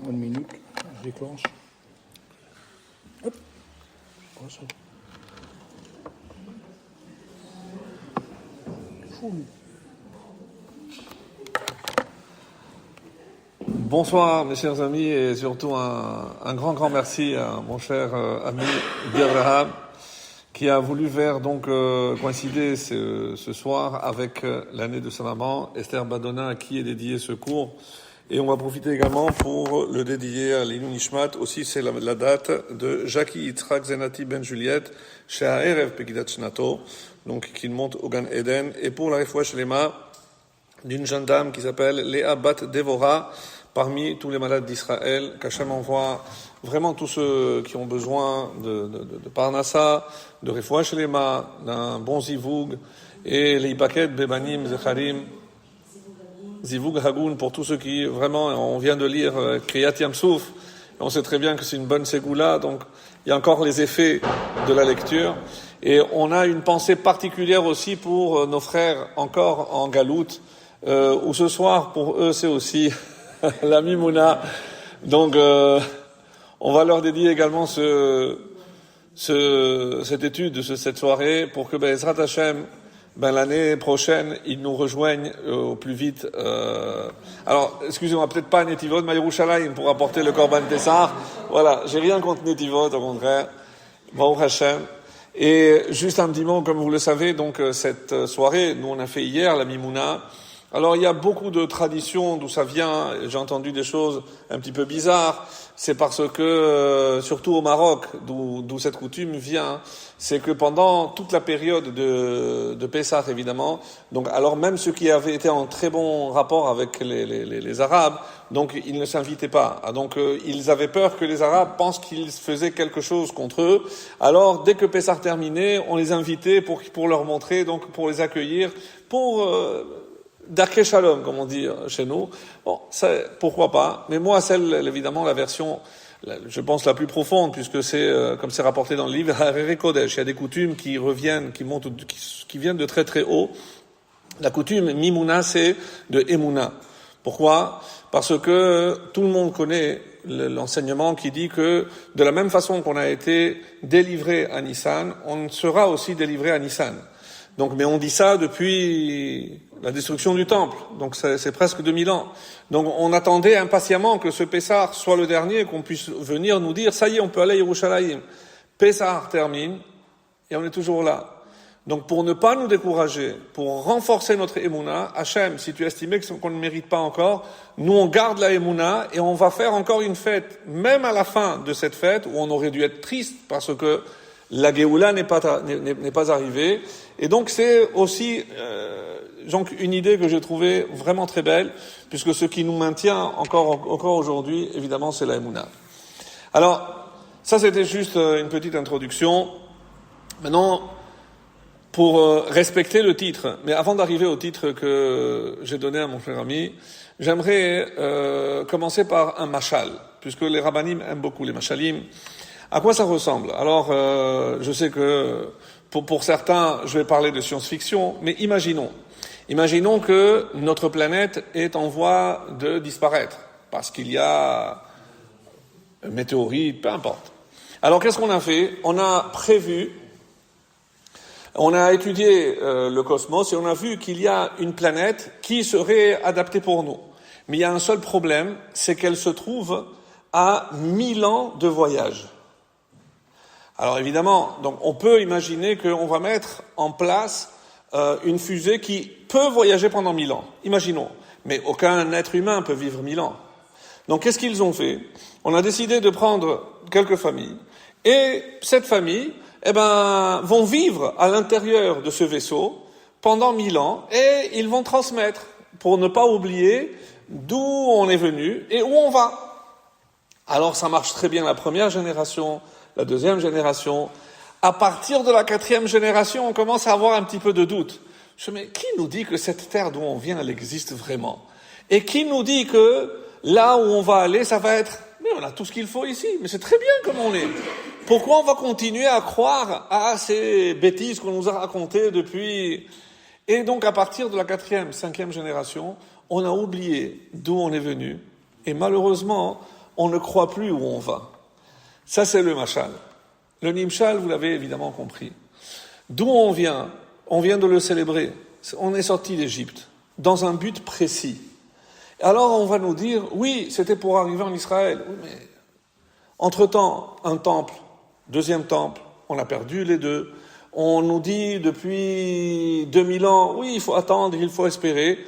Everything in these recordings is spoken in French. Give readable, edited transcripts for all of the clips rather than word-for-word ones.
Une minute, je déclenche. Hop. C'est quoi ça? Fou. Bonsoir mes chers amis et surtout un grand merci à mon cher ami Abraham qui a voulu faire donc coïncider ce soir avec l'année de sa maman Esther Badona à qui est dédié ce cours. Et on va profiter également pour le dédier à l'Ilun Nishmat. Aussi, c'est la date de Jackie Yitzhak Zenati Ben Juliette, chez Erev Pekidat Shnato, donc qui monte au Gan Eden. Et pour la Refoua Shlema, d'une jeune dame qui s'appelle Léa Bat Devora, parmi tous les malades d'Israël, qu'Hachem envoie vraiment tous ceux qui ont besoin de Parnassa, de Refoua Shlema, d'un bon Zivoug, et les Ipaket, Bebanim, Zecharim, Zivug Hagoun, pour tous ceux qui, vraiment, on vient de lire Kriyat Yamsouf, on sait très bien que c'est une bonne ségoula, donc il y a encore les effets de la lecture. Et on a une pensée particulière aussi pour nos frères encore en Galoute, où ce soir, pour eux, c'est aussi la Mimouna. Donc, on va leur dédier également cette étude, cette soirée, pour que Ezrat Hashem, l'année prochaine, ils nous rejoignent au plus vite. Alors, excusez-moi, peut-être pas Netivot, mais Yerushalayim pour apporter le Korban Pessah. Voilà, j'ai rien contre Netivot, au contraire. Baruch Hashem. Et juste un petit mot, comme vous le savez, donc cette soirée, nous on a fait hier la Mimouna. Alors il y a beaucoup de traditions d'où ça vient. J'ai entendu des choses un petit peu bizarres. C'est parce que, surtout au Maroc, d'où cette coutume vient, c'est que pendant toute la période de Pessah, évidemment, donc alors même ceux qui avaient été en très bon rapport avec les Arabes, donc ils ne s'invitaient pas. Donc ils avaient peur que les Arabes pensent qu'ils faisaient quelque chose contre eux. Alors dès que Pessah terminait, on les invitait pour leur montrer, donc pour les accueillir, pour Darke Shalom, comme on dit chez nous. Bon, ça, pourquoi pas. Mais moi, évidemment, la version, je pense, la plus profonde, puisque c'est, comme c'est rapporté dans le livre, Harere Kodesh. Il y a des coutumes qui reviennent, qui montent, qui viennent de très très haut. La coutume Mimouna, c'est de Emouna. Pourquoi? Parce que tout le monde connaît l'enseignement qui dit que de la même façon qu'on a été délivré à Nissan, on sera aussi délivré à Nissan. Donc, mais on dit ça depuis la destruction du temple. Donc, c'est presque 2000 ans. Donc, on attendait impatiemment que ce Pessah soit le dernier, qu'on puisse venir nous dire, ça y est, on peut aller à Yerushalayim. Pessah termine, et on est toujours là. Donc, pour ne pas nous décourager, pour renforcer notre Emouna, Hachem, si tu estimais qu'on ne mérite pas encore, nous on garde la Emouna, et on va faire encore une fête, même à la fin de cette fête, où on aurait dû être triste, parce que la Géoula n'est pas arrivée. Et donc c'est aussi donc une idée que j'ai trouvée vraiment très belle, puisque ce qui nous maintient encore aujourd'hui, évidemment, c'est la Emouna. Alors, ça c'était juste une petite introduction. Maintenant, pour respecter le titre, mais avant d'arriver au titre que j'ai donné à mon cher ami, j'aimerais commencer par un mashal, puisque les rabbanim aiment beaucoup les mashalim. À quoi ça ressemble? Alors, je sais que pour certains, je vais parler de science-fiction, mais imaginons que notre planète est en voie de disparaître, parce qu'il y a une météorite, peu importe. Alors, qu'est-ce qu'on a fait? On a étudié le cosmos et on a vu qu'il y a une planète qui serait adaptée pour nous. Mais il y a un seul problème, c'est qu'elle se trouve à 1000 ans de voyage. Alors évidemment, donc on peut imaginer qu'on va mettre en place une fusée qui peut voyager pendant 1000 ans. Imaginons. Mais aucun être humain peut vivre 1000 ans. Donc qu'est-ce qu'ils ont fait? On a décidé de prendre quelques familles. Et cette famille, vont vivre à l'intérieur de ce vaisseau pendant 1000 ans et ils vont transmettre pour ne pas oublier d'où on est venu et où on va. Alors ça marche très bien la première génération, la deuxième génération. À partir de la quatrième génération, on commence à avoir un petit peu de doute. Mais qui nous dit que cette terre d'où on vient, elle existe vraiment? Et qui nous dit que là où on va aller, ça va être... Mais on a tout ce qu'il faut ici, mais c'est très bien comme on est. Pourquoi on va continuer à croire à ces bêtises qu'on nous a racontées depuis... Et donc à partir de la quatrième, cinquième génération, on a oublié d'où on est venu. Et malheureusement, on ne croit plus où on va. Ça, c'est le mashal. Le nimshal, vous l'avez évidemment compris. D'où on vient de le célébrer. On est sorti d'Égypte dans un but précis. Alors on va nous dire, oui, c'était pour arriver en Israël. Oui, mais entre-temps, un temple, deuxième temple, on a perdu les deux. On nous dit depuis 2000 ans, oui, il faut attendre, il faut espérer.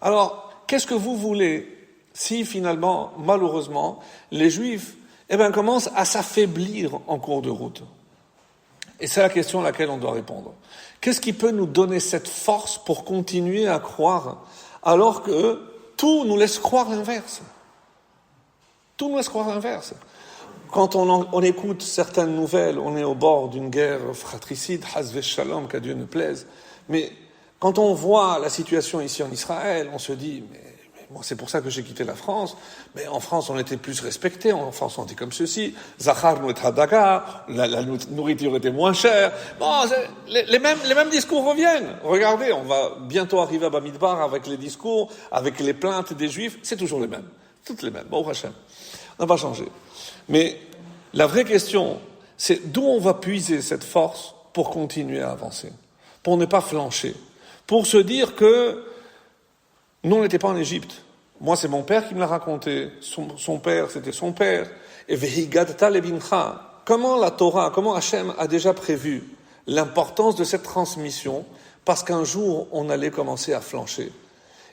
Alors, qu'est-ce que vous voulez si finalement, malheureusement, les Juifs commencent à s'affaiblir en cours de route? Et c'est la question à laquelle on doit répondre. Qu'est-ce qui peut nous donner cette force pour continuer à croire alors que tout nous laisse croire l'inverse? Tout nous laisse croire l'inverse. Quand on écoute certaines nouvelles, on est au bord d'une guerre fratricide, Hazve Shalom, qu'à Dieu ne plaise. Mais quand on voit la situation ici en Israël, on se dit, mais moi c'est pour ça que j'ai quitté la France, mais en France on était plus respectés, en France on était comme ceci, Zachar nous est Daga, la nourriture était moins chère. Bon, les mêmes discours reviennent. Regardez, on va bientôt arriver à Bamidbar avec les discours, avec les plaintes des Juifs, c'est toujours les mêmes, toutes les mêmes. Bon, Hachem, on n'a pas changé. Mais la vraie question, c'est d'où on va puiser cette force pour continuer à avancer, pour ne pas flancher, pour se dire que nous, on n'était pas en Égypte. Moi, c'est mon père qui me l'a raconté. Son père, c'était son père. Et vehigadta levincha. Comment la Torah, comment Hachem a déjà prévu l'importance de cette transmission, parce qu'un jour, on allait commencer à flancher.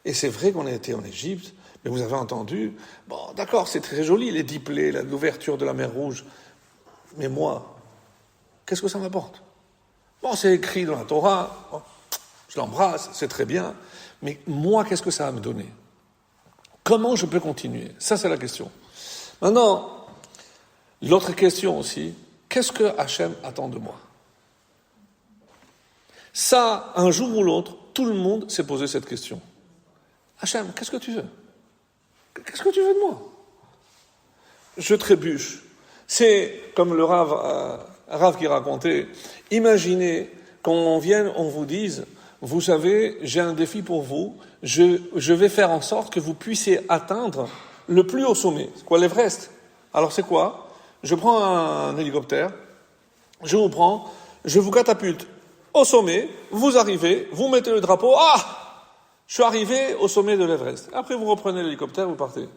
Et c'est vrai qu'on a été en Égypte, mais vous avez entendu, bon, d'accord, c'est très joli, les 10 plaies, l'ouverture de la mer Rouge. Mais moi, qu'est-ce que ça m'apporte? Bon, c'est écrit dans la Torah, bon, je l'embrasse, c'est très bien. Mais moi, qu'est-ce que ça va me donner? Comment je peux continuer? Ça, c'est la question. Maintenant, l'autre question aussi, qu'est-ce que Hachem attend de moi? Ça, un jour ou l'autre, tout le monde s'est posé cette question. Hachem, qu'est-ce que tu veux? Qu'est-ce que tu veux de moi? Je trébuche. C'est comme le Rav qui racontait, imaginez qu'on vienne, on vous dise, vous savez, j'ai un défi pour vous, je vais faire en sorte que vous puissiez atteindre le plus haut sommet. C'est quoi l'Everest? Alors c'est quoi? Je prends un hélicoptère, je vous catapulte au sommet, vous arrivez, vous mettez le drapeau, je suis arrivé au sommet de l'Everest. Après vous reprenez l'hélicoptère, vous partez.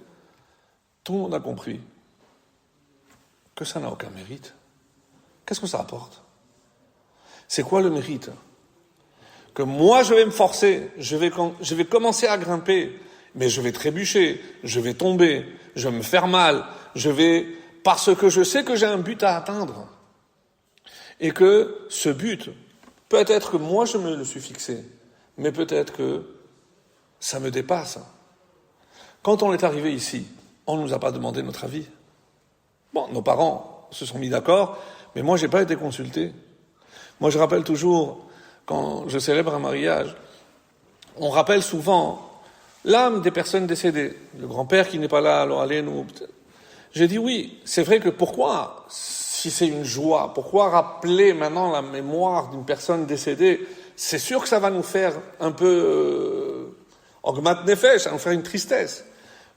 Tout le monde a compris que ça n'a aucun mérite. Qu'est-ce que ça apporte? C'est quoi le mérite? Que moi je vais me forcer, je vais commencer à grimper, mais je vais trébucher, je vais tomber, je vais me faire mal, parce que je sais que j'ai un but à atteindre. Et que ce but, peut-être que moi je me le suis fixé, mais peut-être que ça me dépasse. Quand on est arrivé ici, on ne nous a pas demandé notre avis. Bon, nos parents se sont mis d'accord, mais moi j'ai pas été consulté. Moi je rappelle toujours, quand je célèbre un mariage, on rappelle souvent l'âme des personnes décédées. Le grand-père qui n'est pas là, alors allez-nous. J'ai dit oui, c'est vrai que pourquoi, si c'est une joie, pourquoi rappeler maintenant la mémoire d'une personne décédée? C'est sûr que ça va nous faire un peu augmat nefesh, ça va nous faire une tristesse.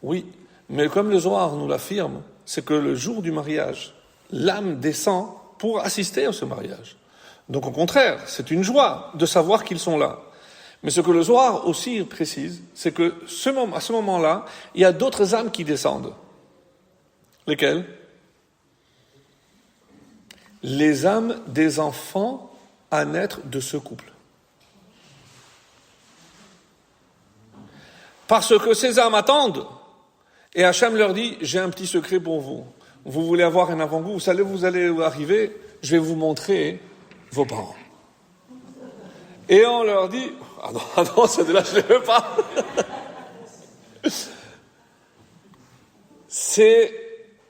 Oui, mais comme le Zohar nous l'affirme, c'est que le jour du mariage, l'âme descend pour assister à ce mariage. Donc au contraire, c'est une joie de savoir qu'ils sont là. Mais ce que le Zohar aussi précise, c'est que à ce moment-là, il y a d'autres âmes qui descendent. Lesquelles? Les âmes des enfants à naître de ce couple. Parce que ces âmes attendent. Et Hachem leur dit, j'ai un petit secret pour vous. Vous voulez avoir un avant-goût, vous allez arriver, je vais vous montrer vos parents. Et on leur dit, ah non, celle-là, je ne les veux pas. C'est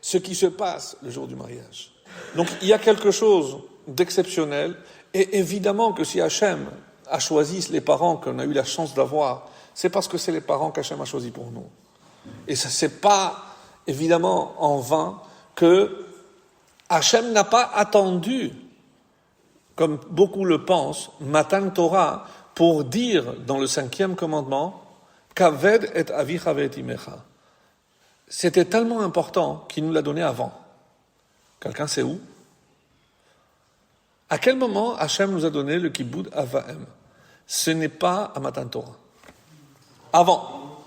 ce qui se passe le jour du mariage. Donc, il y a quelque chose d'exceptionnel. Et évidemment que si Hachem a choisi les parents qu'on a eu la chance d'avoir, c'est parce que c'est les parents qu'Hachem a choisis pour nous. Et ça, c'est pas, évidemment, en vain que Hachem n'a pas attendu, comme beaucoup le pensent, Matan Torah, pour dire dans le 5e commandement, Kaved et avicha ve'et imecha. c'était tellement important qu'il nous l'a donné avant. Quelqu'un sait où? À quel moment Hachem nous a donné le Kibbout Avahem? Ce n'est pas à Matan Torah. Avant.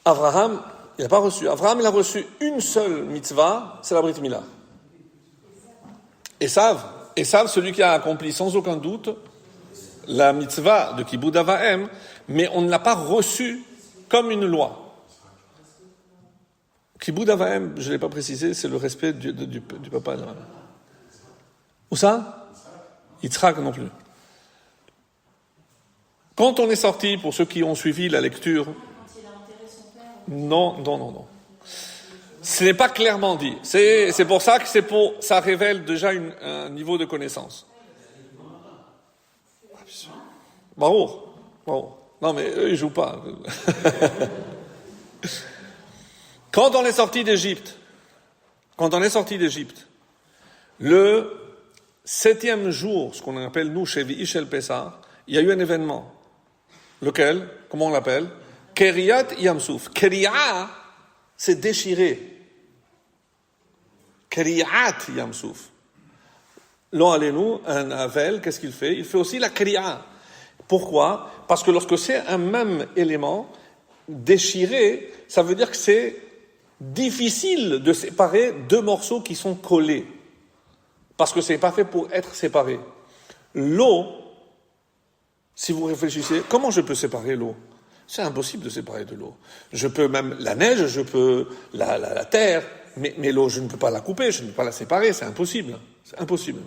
Abraham, il n'a pas reçu. Abraham, il a reçu une seule mitzvah, c'est la Brit Mila. Esav, celui qui a accompli sans aucun doute la mitzvah de Kibbout Avahem, mais on ne l'a pas reçu comme une loi. Kibbout Avahem, je ne l'ai pas précisé, c'est le respect du papa. Où ça? Yitzhak non plus. Quand on est sorti, pour ceux qui ont suivi la lecture, non. Ce n'est pas clairement dit. C'est pour ça que ça révèle déjà un niveau de connaissance. Baruch. Non mais eux ils jouent pas. Quand on est sorti d'Égypte, le 7e jour, ce qu'on appelle nous chez Ishel Pessah, il y a eu un événement. Lequel? Comment on l'appelle? Keriat Yamsouf. Keria, c'est déchirer. Keriat Yamsouf. Lo alenu, un Avel, qu'est-ce qu'il fait? Il fait aussi la Keria. Pourquoi? Parce que lorsque c'est un même élément, déchirer, ça veut dire que c'est difficile de séparer deux morceaux qui sont collés. Parce que c'est pas fait pour être séparé. L'eau, si vous réfléchissez, comment je peux séparer l'eau? C'est impossible de séparer de l'eau. Je peux même la neige, je peux la terre, mais l'eau, je ne peux pas la couper, je ne peux pas la séparer, c'est impossible. C'est impossible.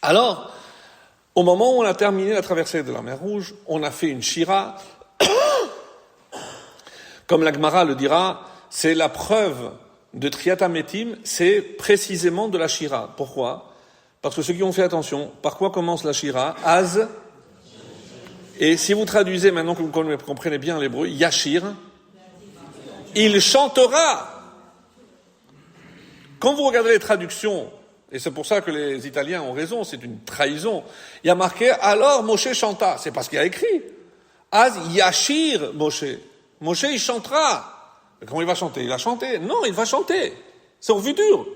Alors, au moment où on a terminé la traversée de la mer Rouge, on a fait une shira. Comme la Gemara le dira, c'est la preuve de Triat Hametim, c'est précisément de la shira. Pourquoi? Parce que ceux qui ont fait attention, par quoi commence la shira? Az. Et si vous traduisez maintenant que vous comprenez bien l'hébreu, Yashir, il chantera. Quand vous regardez les traductions, et c'est pour ça que les Italiens ont raison, c'est une trahison, il y a marqué, alors Moshe chanta. C'est parce qu'il y a écrit. Az Yashir Moshe. Moshe, il chantera. Mais comment il va chanter? Il a chanté. Non, il va chanter. C'est au futur.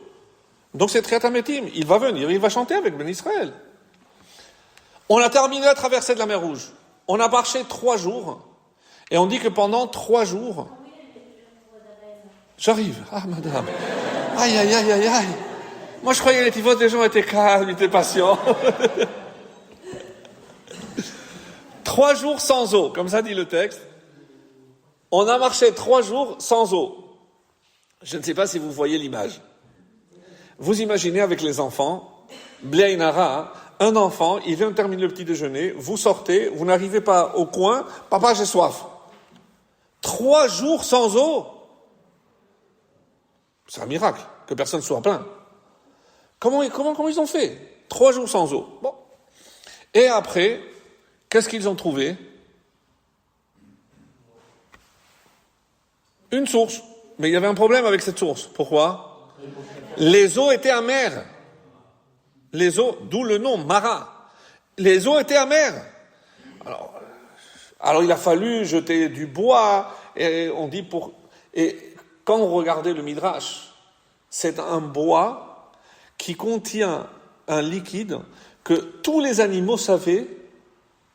Donc c'est Triat Hametim. Il va venir, il va chanter avec Ben Israël. On a terminé la traversée de la mer Rouge. On a marché 3 jours. Et on dit que pendant 3 jours... J'arrive. Ah, madame. Aïe. Moi, je croyais que les tivos des gens étaient calmes, étaient patients. 3 jours sans eau, comme ça dit le texte. On a marché 3 jours sans eau. Je ne sais pas si vous voyez l'image. Vous imaginez avec les enfants, Bléinara, un enfant, il vient de terminer le petit déjeuner, vous sortez, vous n'arrivez pas au coin, papa j'ai soif. 3 jours sans eau. C'est un miracle que personne ne soit plein. Comment ils ont fait? 3 jours sans eau. Bon. Et après, qu'est-ce qu'ils ont trouvé? Une source. Mais il y avait un problème avec cette source. Pourquoi? Les eaux étaient amères. Les eaux, d'où le nom, Mara. Les eaux étaient amères. Alors il a fallu jeter du bois, et on dit et quand on regardait le Midrash, c'est un bois qui contient un liquide que tous les animaux savaient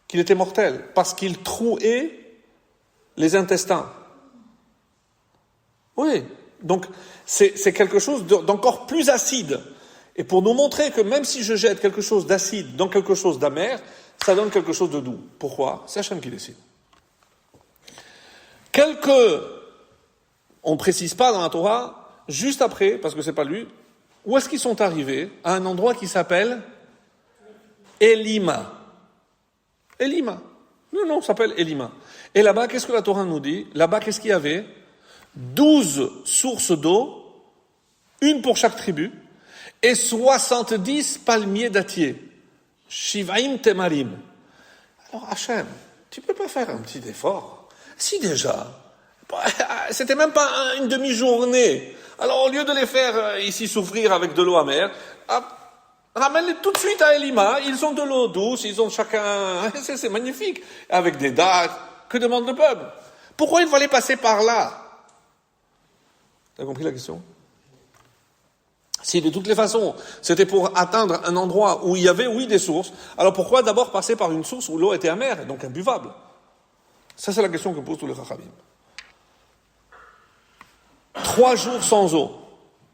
qu'il était mortel, parce qu'il trouait les intestins. Oui, donc c'est quelque chose d'encore plus acide. Et pour nous montrer que même si je jette quelque chose d'acide dans quelque chose d'amer, ça donne quelque chose de doux. Pourquoi? C'est Hachem qui décide. On ne précise pas dans la Torah, juste après, parce que c'est pas lui, où est-ce qu'ils sont arrivés? À un endroit qui s'appelle Elima. Elima. Non, ça s'appelle Elima. Et là-bas, qu'est-ce que la Torah nous dit? Là-bas, qu'est-ce qu'il y avait? 12 sources d'eau, une pour chaque tribu, et 70 palmiers dattiers. Shivaim temarim. Alors Hachem, tu peux pas faire un petit effort? Si déjà, c'était même pas une demi-journée. Alors au lieu de les faire ici souffrir avec de l'eau amère, ramène-les tout de suite à Elima, ils ont de l'eau douce, ils ont chacun, c'est magnifique, avec des dattes, que demande le peuple? Pourquoi il fallait passer par là? T'as compris la question? Si de toutes les façons, c'était pour atteindre un endroit où il y avait, oui, des sources, alors pourquoi d'abord passer par une source où l'eau était amère et donc imbuvable? Ça, c'est la question que posent tous les Chachamim. 3 jours sans eau.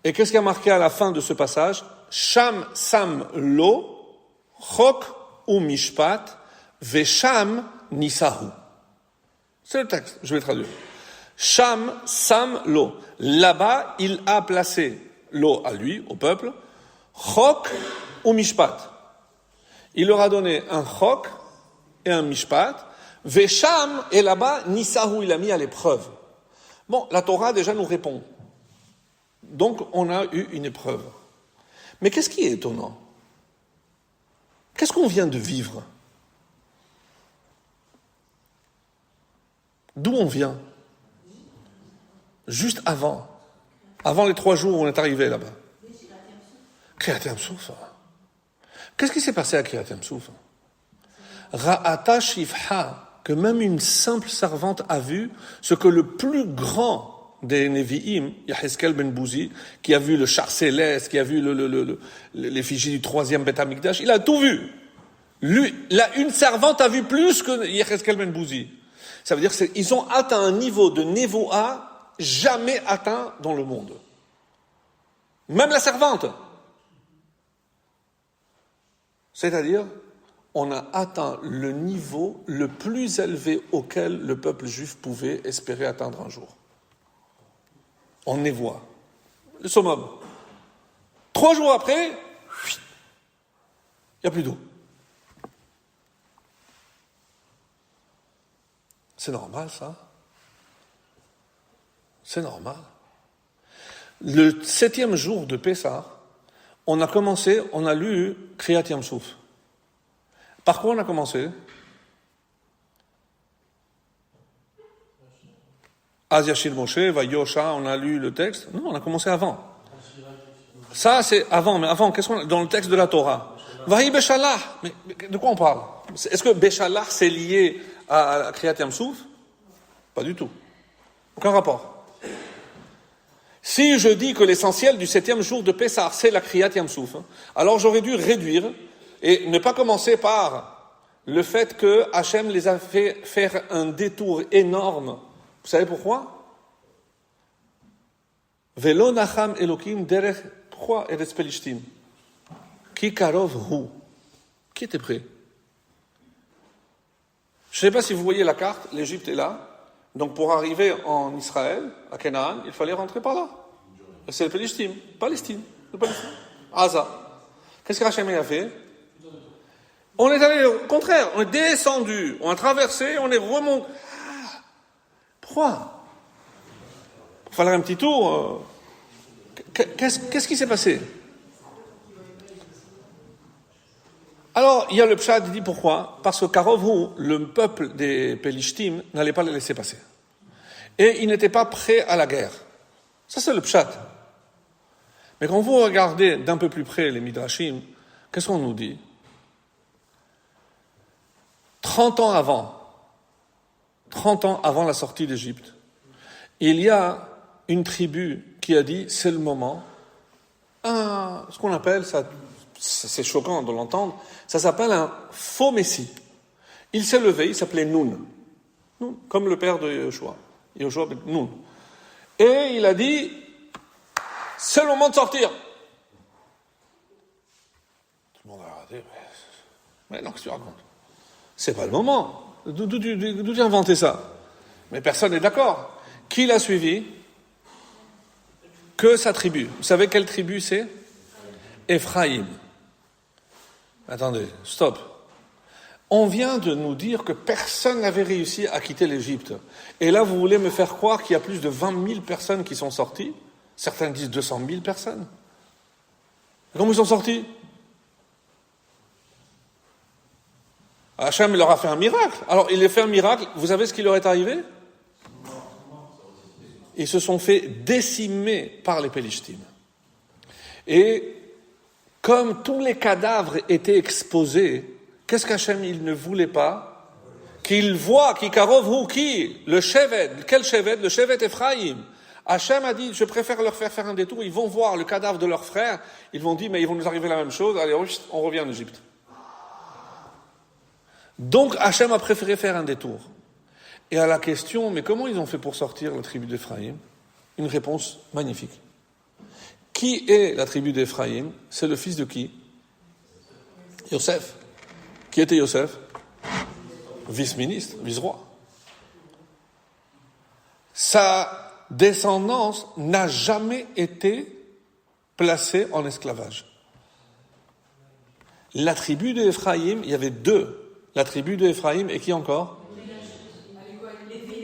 Et qu'est-ce qui a marqué à la fin de ce passage? Sham sam lo, chok ou mishpat, vesham nisahu. C'est le texte, je vais traduire. Sham sam lo. Là-bas, il a placé l'eau à lui, au peuple, chok ou mishpat. Il leur a donné un chok et un mishpat. Vesham, et là-bas, nisahu, il a mis à l'épreuve. Bon, la Torah déjà nous répond. Donc, on a eu une épreuve. Mais qu'est-ce qui est étonnant? Qu'est-ce qu'on vient de vivre? D'où on vient? Juste avant les 3 jours où on est arrivé là-bas. Kriyat Yam-Souf. Qu'est-ce qui s'est passé à Kriyat Yam-Souf? Ra'ata shifha, que même une simple servante a vu ce que le plus grand des Nevi'im, Yaheskel ben Bouzi, qui a vu le char céleste, qui a vu l'effigie du 3e Beth Amikdash, il a tout vu. Lui, une servante a vu plus que Yaheskel ben Bouzi. Ça veut dire qu'ils ont atteint un niveau de Nevoa jamais atteint dans le monde. Même la servante. C'est-à-dire, on a atteint le niveau le plus élevé auquel le peuple juif pouvait espérer atteindre un jour. On Nevoa. Le summum. 3 jours après, il n'y a plus d'eau. C'est normal, ça? C'est normal. Le 7e jour de Pessah, on a lu Kriyat Yam-Souf. Par quoi on a commencé? Az Yashil Moshe, Vayosha, on a lu le texte. Non, on a commencé avant. Ça, c'est avant. Mais avant, qu'est-ce qu'on a dans le texte de la Torah? Vahi Beshalach. Mais de quoi on parle? Est-ce que Beshalach, c'est lié à Kriyat Yam-Souf? Pas du tout. Aucun rapport. Si je dis que l'essentiel du 7e jour de Pessah, c'est la Kriyat Yam-Souf, alors j'aurais dû réduire et ne pas commencer par le fait que Hachem les a fait faire un détour énorme. Vous savez pourquoi? Velo nacham Elokim derech, pourquoi Eretz Pelishtim? Ki karov hu. Qui était prêt? Je ne sais pas si vous voyez la carte, l'Égypte est là. Donc pour arriver en Israël, à Canaan, il fallait rentrer par là. Et c'est le Pelishtim, Palestine. Gaza. Qu'est-ce que Hachem a fait? On est allé au contraire, on est descendu, on a traversé, on est remonté. Pourquoi? Pour faire un petit tour. Qu'est-ce qui s'est passé? Alors, il y a le Pshad qui dit pourquoi? Parce que Karovhu, le peuple des Pelishtim, n'allait pas les laisser passer. Et ils n'étaient pas prêts à la guerre. Ça, c'est le Pshad. Mais quand vous regardez d'un peu plus près les Midrashim, qu'est-ce qu'on nous dit? 30 ans avant la sortie d'Égypte, il y a une tribu qui a dit, c'est le moment, ce qu'on appelle, ça, c'est choquant de l'entendre, ça s'appelle un faux messie. Il s'est levé, il s'appelait Nun, comme le père de Yeshua, Nun. Et il a dit, c'est le moment de sortir. Tout le monde a regardé, mais non, qu'est-ce que tu racontes? C'est pas le moment. D'où tu as inventé ça? Mais personne n'est d'accord. Qui l'a suivi? Que sa tribu. Vous savez quelle tribu c'est? Ephraïm. Attendez, stop. On vient de nous dire que personne n'avait réussi à quitter l'Égypte. Et là, vous voulez me faire croire qu'il y a plus de 20 000 personnes qui sont sorties? Certains disent 200 000 personnes. Et comment ils sont sortis? Hachem leur a fait un miracle. Alors, il a fait un miracle. Vous savez ce qui leur est arrivé? Ils se sont fait décimer par les Pelishtim. Et comme tous les cadavres étaient exposés, qu'est-ce qu'Hachem il ne voulait pas? qu'il voit, qui karov hu qui, le Shevet, quel Shevet? Le Shevet Ephraïm. Hachem a dit, je préfère leur faire un détour, ils vont voir le cadavre de leur frère, ils vont dire, mais ils vont nous arriver la même chose, allez, on revient en Égypte. Donc Hachem a préféré faire un détour. Et à la question, mais comment ils ont fait pour sortir la tribu d'Ephraïm? Une réponse magnifique. Qui est la tribu d'Ephraïm? C'est le fils de qui? Yosef. Qui était Yosef? Vice-ministre, vice-roi. Sa descendance n'a jamais été placée en esclavage. La tribu d'Ephraïm, il y avait deux. La tribu d'Ephraïm et qui encore?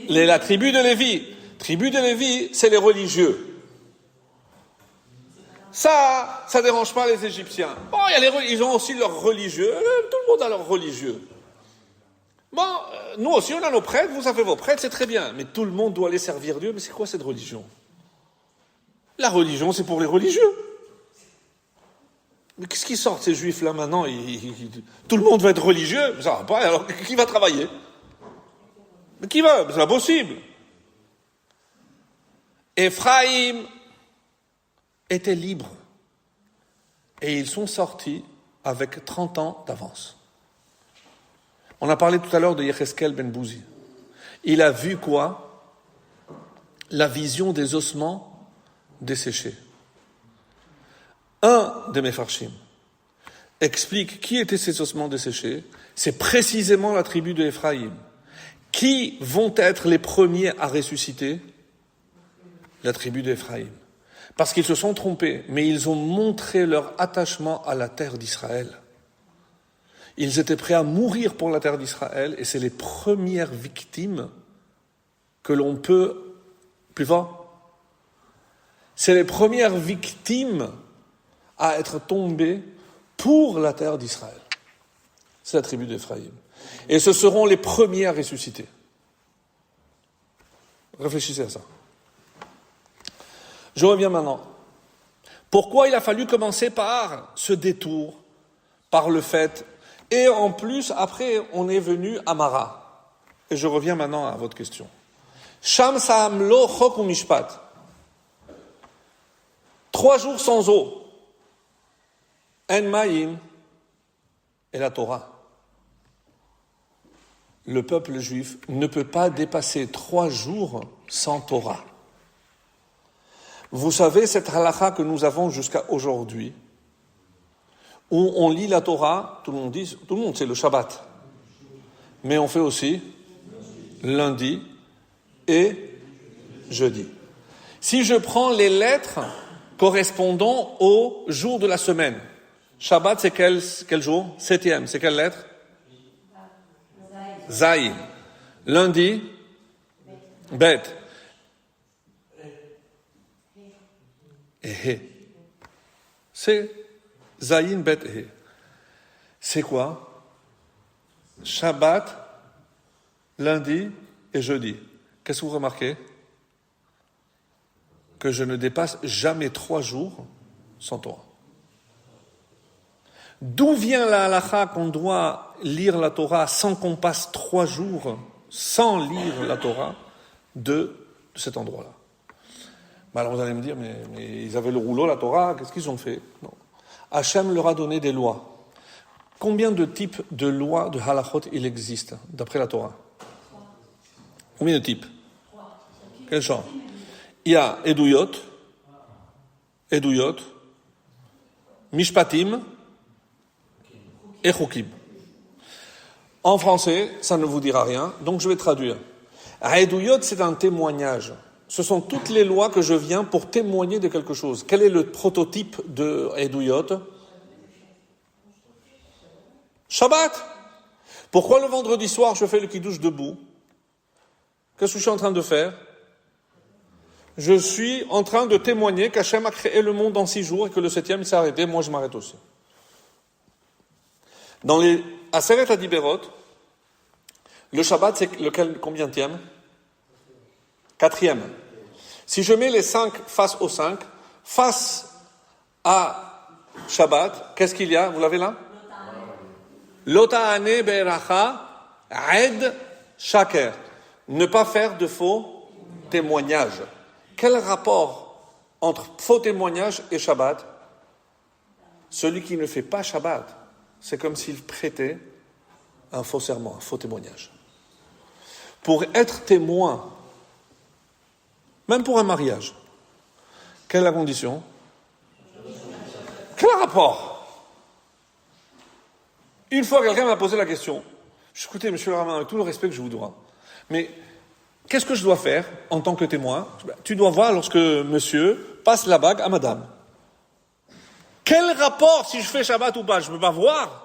La tribu de Lévi. Tribu de Lévi, c'est les religieux. Ça dérange pas les Égyptiens. Bon, ils ont aussi leurs religieux. Tout le monde a leurs religieux. Bon, nous aussi, on a nos prêtres. Vous avez vos prêtres, c'est très bien. Mais tout le monde doit aller servir Dieu. Mais c'est quoi cette religion? La religion, c'est pour les religieux. Mais qu'est-ce qui sortent ces juifs-là maintenant? Tout le monde va être religieux. Ça va pas. Alors, qui va travailler? Mais qui va? C'est pas possible. Ephraïm étaient libres. Et ils sont sortis avec 30 ans d'avance. On a parlé tout à l'heure de Yecheskel ben Bouzi. Il a vu quoi? La vision des ossements desséchés. Un des Mefarshim explique qui étaient ces ossements desséchés. C'est précisément la tribu de Ephraïm. Qui vont être les premiers à ressusciter? La tribu d'Ephraïm. Parce qu'ils se sont trompés, mais ils ont montré leur attachement à la terre d'Israël. Ils étaient prêts à mourir pour la terre d'Israël, et c'est les premières victimes que l'on peut... Plus fort? C'est les premières victimes à être tombées pour la terre d'Israël. C'est la tribu d'Ephraïm. Et ce seront les premiers à ressusciter. Réfléchissez à ça. Je reviens maintenant. Pourquoi il a fallu commencer par ce détour, par le fait, et en plus, après, on est venu à Mara. Et je reviens maintenant à votre question. Sham Sa'am Lo Chok u'Mishpat. 3 jours sans eau. En Ma'im et la Torah. Le peuple juif ne peut pas dépasser 3 jours sans Torah. Vous savez, cette halakha que nous avons jusqu'à aujourd'hui, où on lit la Torah, tout le monde c'est le Shabbat. Mais on fait aussi lundi et jeudi. Si je prends les lettres correspondant au jour de la semaine, Shabbat c'est quel jour? 7e, c'est quelle lettre? Zayin. Lundi, Bet. Et c'est Zayin Bet He. C'est quoi? Shabbat, lundi et jeudi. Qu'est-ce que vous remarquez? Que je ne dépasse jamais 3 jours sans Torah. D'où vient la halakha qu'on doit lire la Torah sans qu'on passe 3 jours sans lire la Torah de cet endroit-là? Alors vous allez me dire, mais ils avaient le rouleau, la Torah, qu'est-ce qu'ils ont fait? Non. Hachem leur a donné des lois. Combien de types de lois, de halachot, il existe, d'après la Torah? Combien de types? Quel genre? Il y a Eduyot, Mishpatim et Chukim. En français, ça ne vous dira rien, donc je vais traduire. Eduyot, c'est un témoignage. Ce sont toutes les lois que je viens pour témoigner de quelque chose. Quel est le prototype de Eduyot? Shabbat. Pourquoi le vendredi soir je fais le kiddush debout? Qu'est-ce que je suis en train de faire? Je suis en train de témoigner qu'Hachem a créé le monde en 6 jours et que le 7e il s'est arrêté, moi je m'arrête aussi. Dans les Aseret Adiberot, le Shabbat c'est lequel, combienième? 4e. Si je mets les 5 face aux 5, face à Shabbat, qu'est-ce qu'il y a? Vous l'avez là? Lota'ane be'eracha ed shaker. Ne pas faire de faux témoignages. Quel rapport entre faux témoignages et Shabbat? Celui qui ne fait pas Shabbat, c'est comme s'il prêtait un faux serment, un faux témoignage. Pour être témoin, même pour un mariage, quelle est la condition? Quel rapport? Une fois, quelqu'un m'a posé la question. Écoutez, monsieur le rabbin, avec tout le respect que je vous dois, mais qu'est-ce que je dois faire en tant que témoin? Tu dois voir lorsque monsieur passe la bague à madame. Quel rapport si je fais Shabbat ou pas? Je ne peux pas voir.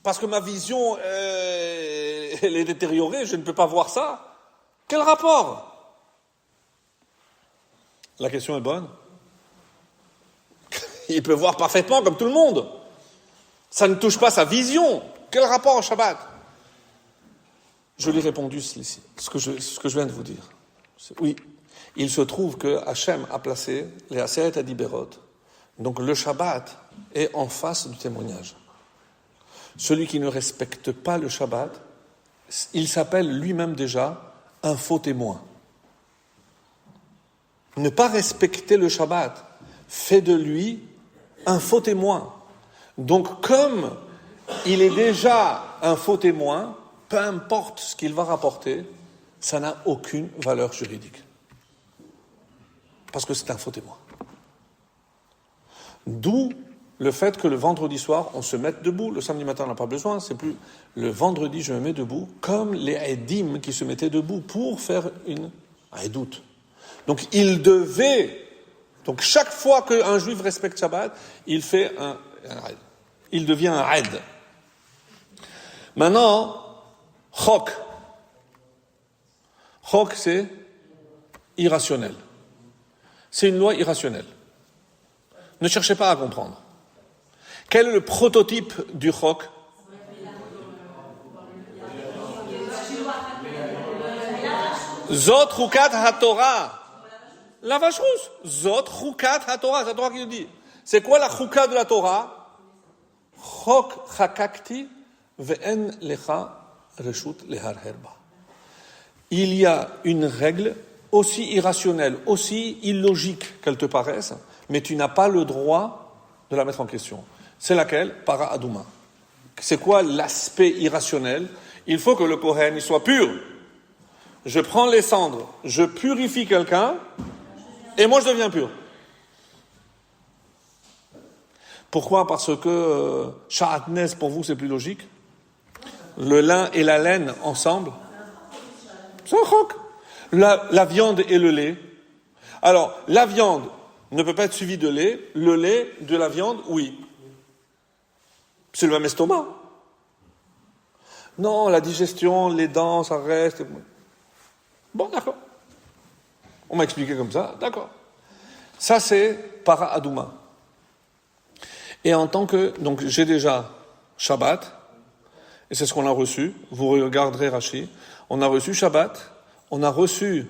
Parce que ma vision, elle est détériorée, je ne peux pas voir ça. Quel rapport? La question est bonne. Il peut voir parfaitement comme tout le monde. Ça ne touche pas sa vision. Quel rapport au Shabbat? Je lui ai répondu ceci, ce que je viens de vous dire. Oui, il se trouve que Hachem a placé les Aseret Adiberot. Donc le Shabbat est en face du témoignage. Celui qui ne respecte pas le Shabbat, il s'appelle lui-même déjà un faux témoin. Ne pas respecter le Shabbat fait de lui un faux témoin. Donc comme il est déjà un faux témoin, peu importe ce qu'il va rapporter, ça n'a aucune valeur juridique. Parce que c'est un faux témoin. D'où le fait que le vendredi soir, on se mette debout. Le samedi matin, on n'a pas besoin. C'est plus le vendredi, je me mets debout, comme les Edim qui se mettaient debout pour faire une Edout. Donc, il devait. Donc, chaque fois qu'un juif respecte Shabbat, il fait un Eid. Il devient un Eid. Maintenant, Chok. Chok, c'est irrationnel. C'est une loi irrationnelle. Ne cherchez pas à comprendre. Quel est le prototype du Chok? Zot Chukat HaTorah. La vache rousse. Zot Chukat HaTorah. C'est la Torah qui le dit. C'est quoi la Chukat de la Torah? Chok Chakakti ve'en lecha reshut leharher ba. Il y a une règle aussi irrationnelle, aussi illogique qu'elle te paraisse, mais tu n'as pas le droit de la mettre en question. C'est laquelle? Para Adouma. C'est quoi l'aspect irrationnel? Il faut que le Kohen il soit pur. Je prends les cendres, je purifie quelqu'un, et moi je deviens pur. Pourquoi? Parce que Sha'atnez, pour vous, c'est plus logique. Le lin et la laine ensemble, c'est un chok. La viande et le lait. Alors, la viande ne peut pas être suivie de lait. Le lait de la viande, oui. C'est le même estomac. Non, la digestion, les dents, ça reste. Bon, d'accord. On m'a expliqué comme ça, d'accord. Ça, c'est para Adouma. Et en tant que... Donc, j'ai déjà Shabbat, et c'est ce qu'on a reçu. Vous regarderez Rashi. On a reçu Shabbat, on a reçu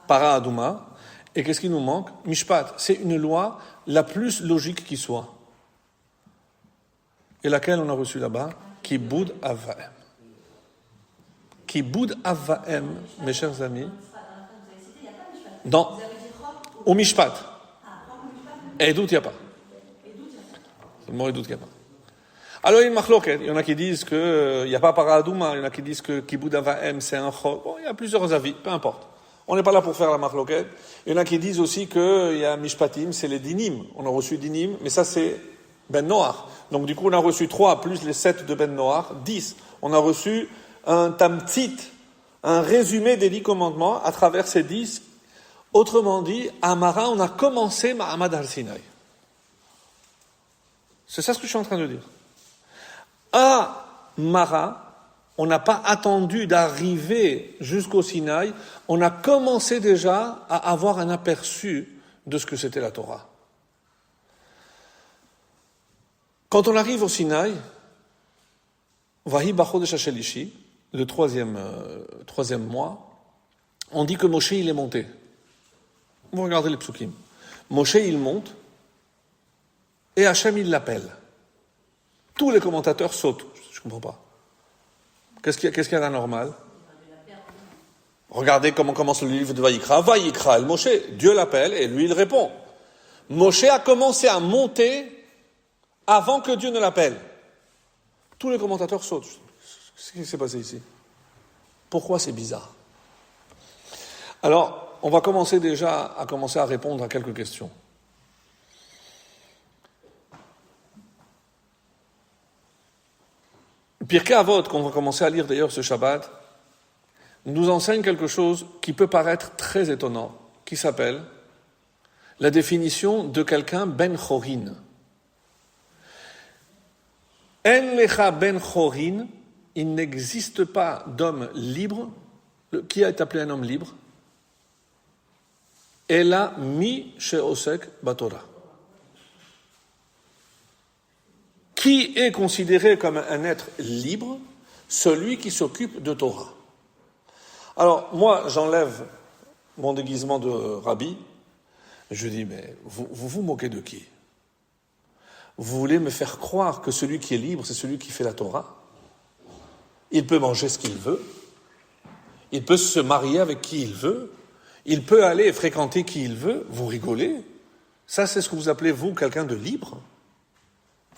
para Adouma, et qu'est-ce qui nous manque? Mishpat. C'est une loi la plus logique qui soit. Et laquelle on a reçu là-bas? Kiboud Avaem. Kiboud Avaem, mes chers amis, dans au Mishpat. Edout, il n'y a pas. C'est le mot Edout, il n'y a pas. Alors, il y a une machloket. Il y en a qui disent qu'il n'y a pas para Adouma. Il y en a qui disent que Kiboud Avaem, c'est un chol. Bon, il y a plusieurs avis, peu importe. On n'est pas là pour faire la machloket. Il y en a qui disent aussi qu'il y a Mishpatim, c'est les dinim. On a reçu dinim, mais ça, c'est Ben Noach. Donc, du coup, on a reçu 3 plus les 7 de Ben Noach, 10. On a reçu un tamtzit, un résumé des 10 commandements à travers ces 10. Autrement dit, à Mara, on a commencé Ma'amad al-Sinaï. C'est ça ce que je suis en train de dire. À Mara, on n'a pas attendu d'arriver jusqu'au Sinaï, on a commencé déjà à avoir un aperçu de ce que c'était la Torah. Quand on arrive au Sinaï, Vahi Bachodesh HaShelishi, le troisième mois, on dit que Moshe il est monté. Vous regardez les psukim. Moshe il monte et Hachem il l'appelle. Tous les commentateurs sautent. Je ne comprends pas. Qu'est-ce qu'il y a d'anormal? Regardez comment commence le livre de Vaïkra. Vaïkra, el Moshe. Dieu l'appelle et lui il répond. Moshe a commencé à monter avant que Dieu ne l'appelle. Tous les commentateurs sautent. Qu'est-ce qui s'est passé ici? Pourquoi c'est bizarre? Alors, on va commencer à répondre à quelques questions. Pirkei Avot, qu'on va commencer à lire d'ailleurs ce Shabbat, nous enseigne quelque chose qui peut paraître très étonnant, qui s'appelle la définition de quelqu'un ben chorin. En lecha ben chorin, il n'existe pas d'homme libre. Qui est appelé un homme libre? Ela mi she'osek batorah. Qui est considéré comme un être libre? Celui qui s'occupe de Torah. Alors, moi, j'enlève mon déguisement de rabbi. Je dis, mais vous vous moquez de qui? Vous voulez me faire croire que celui qui est libre, c'est celui qui fait la Torah? Il peut manger ce qu'il veut. Il peut se marier avec qui il veut. Il peut aller fréquenter qui il veut. Vous rigolez? Ça, c'est ce que vous appelez, vous, quelqu'un de libre?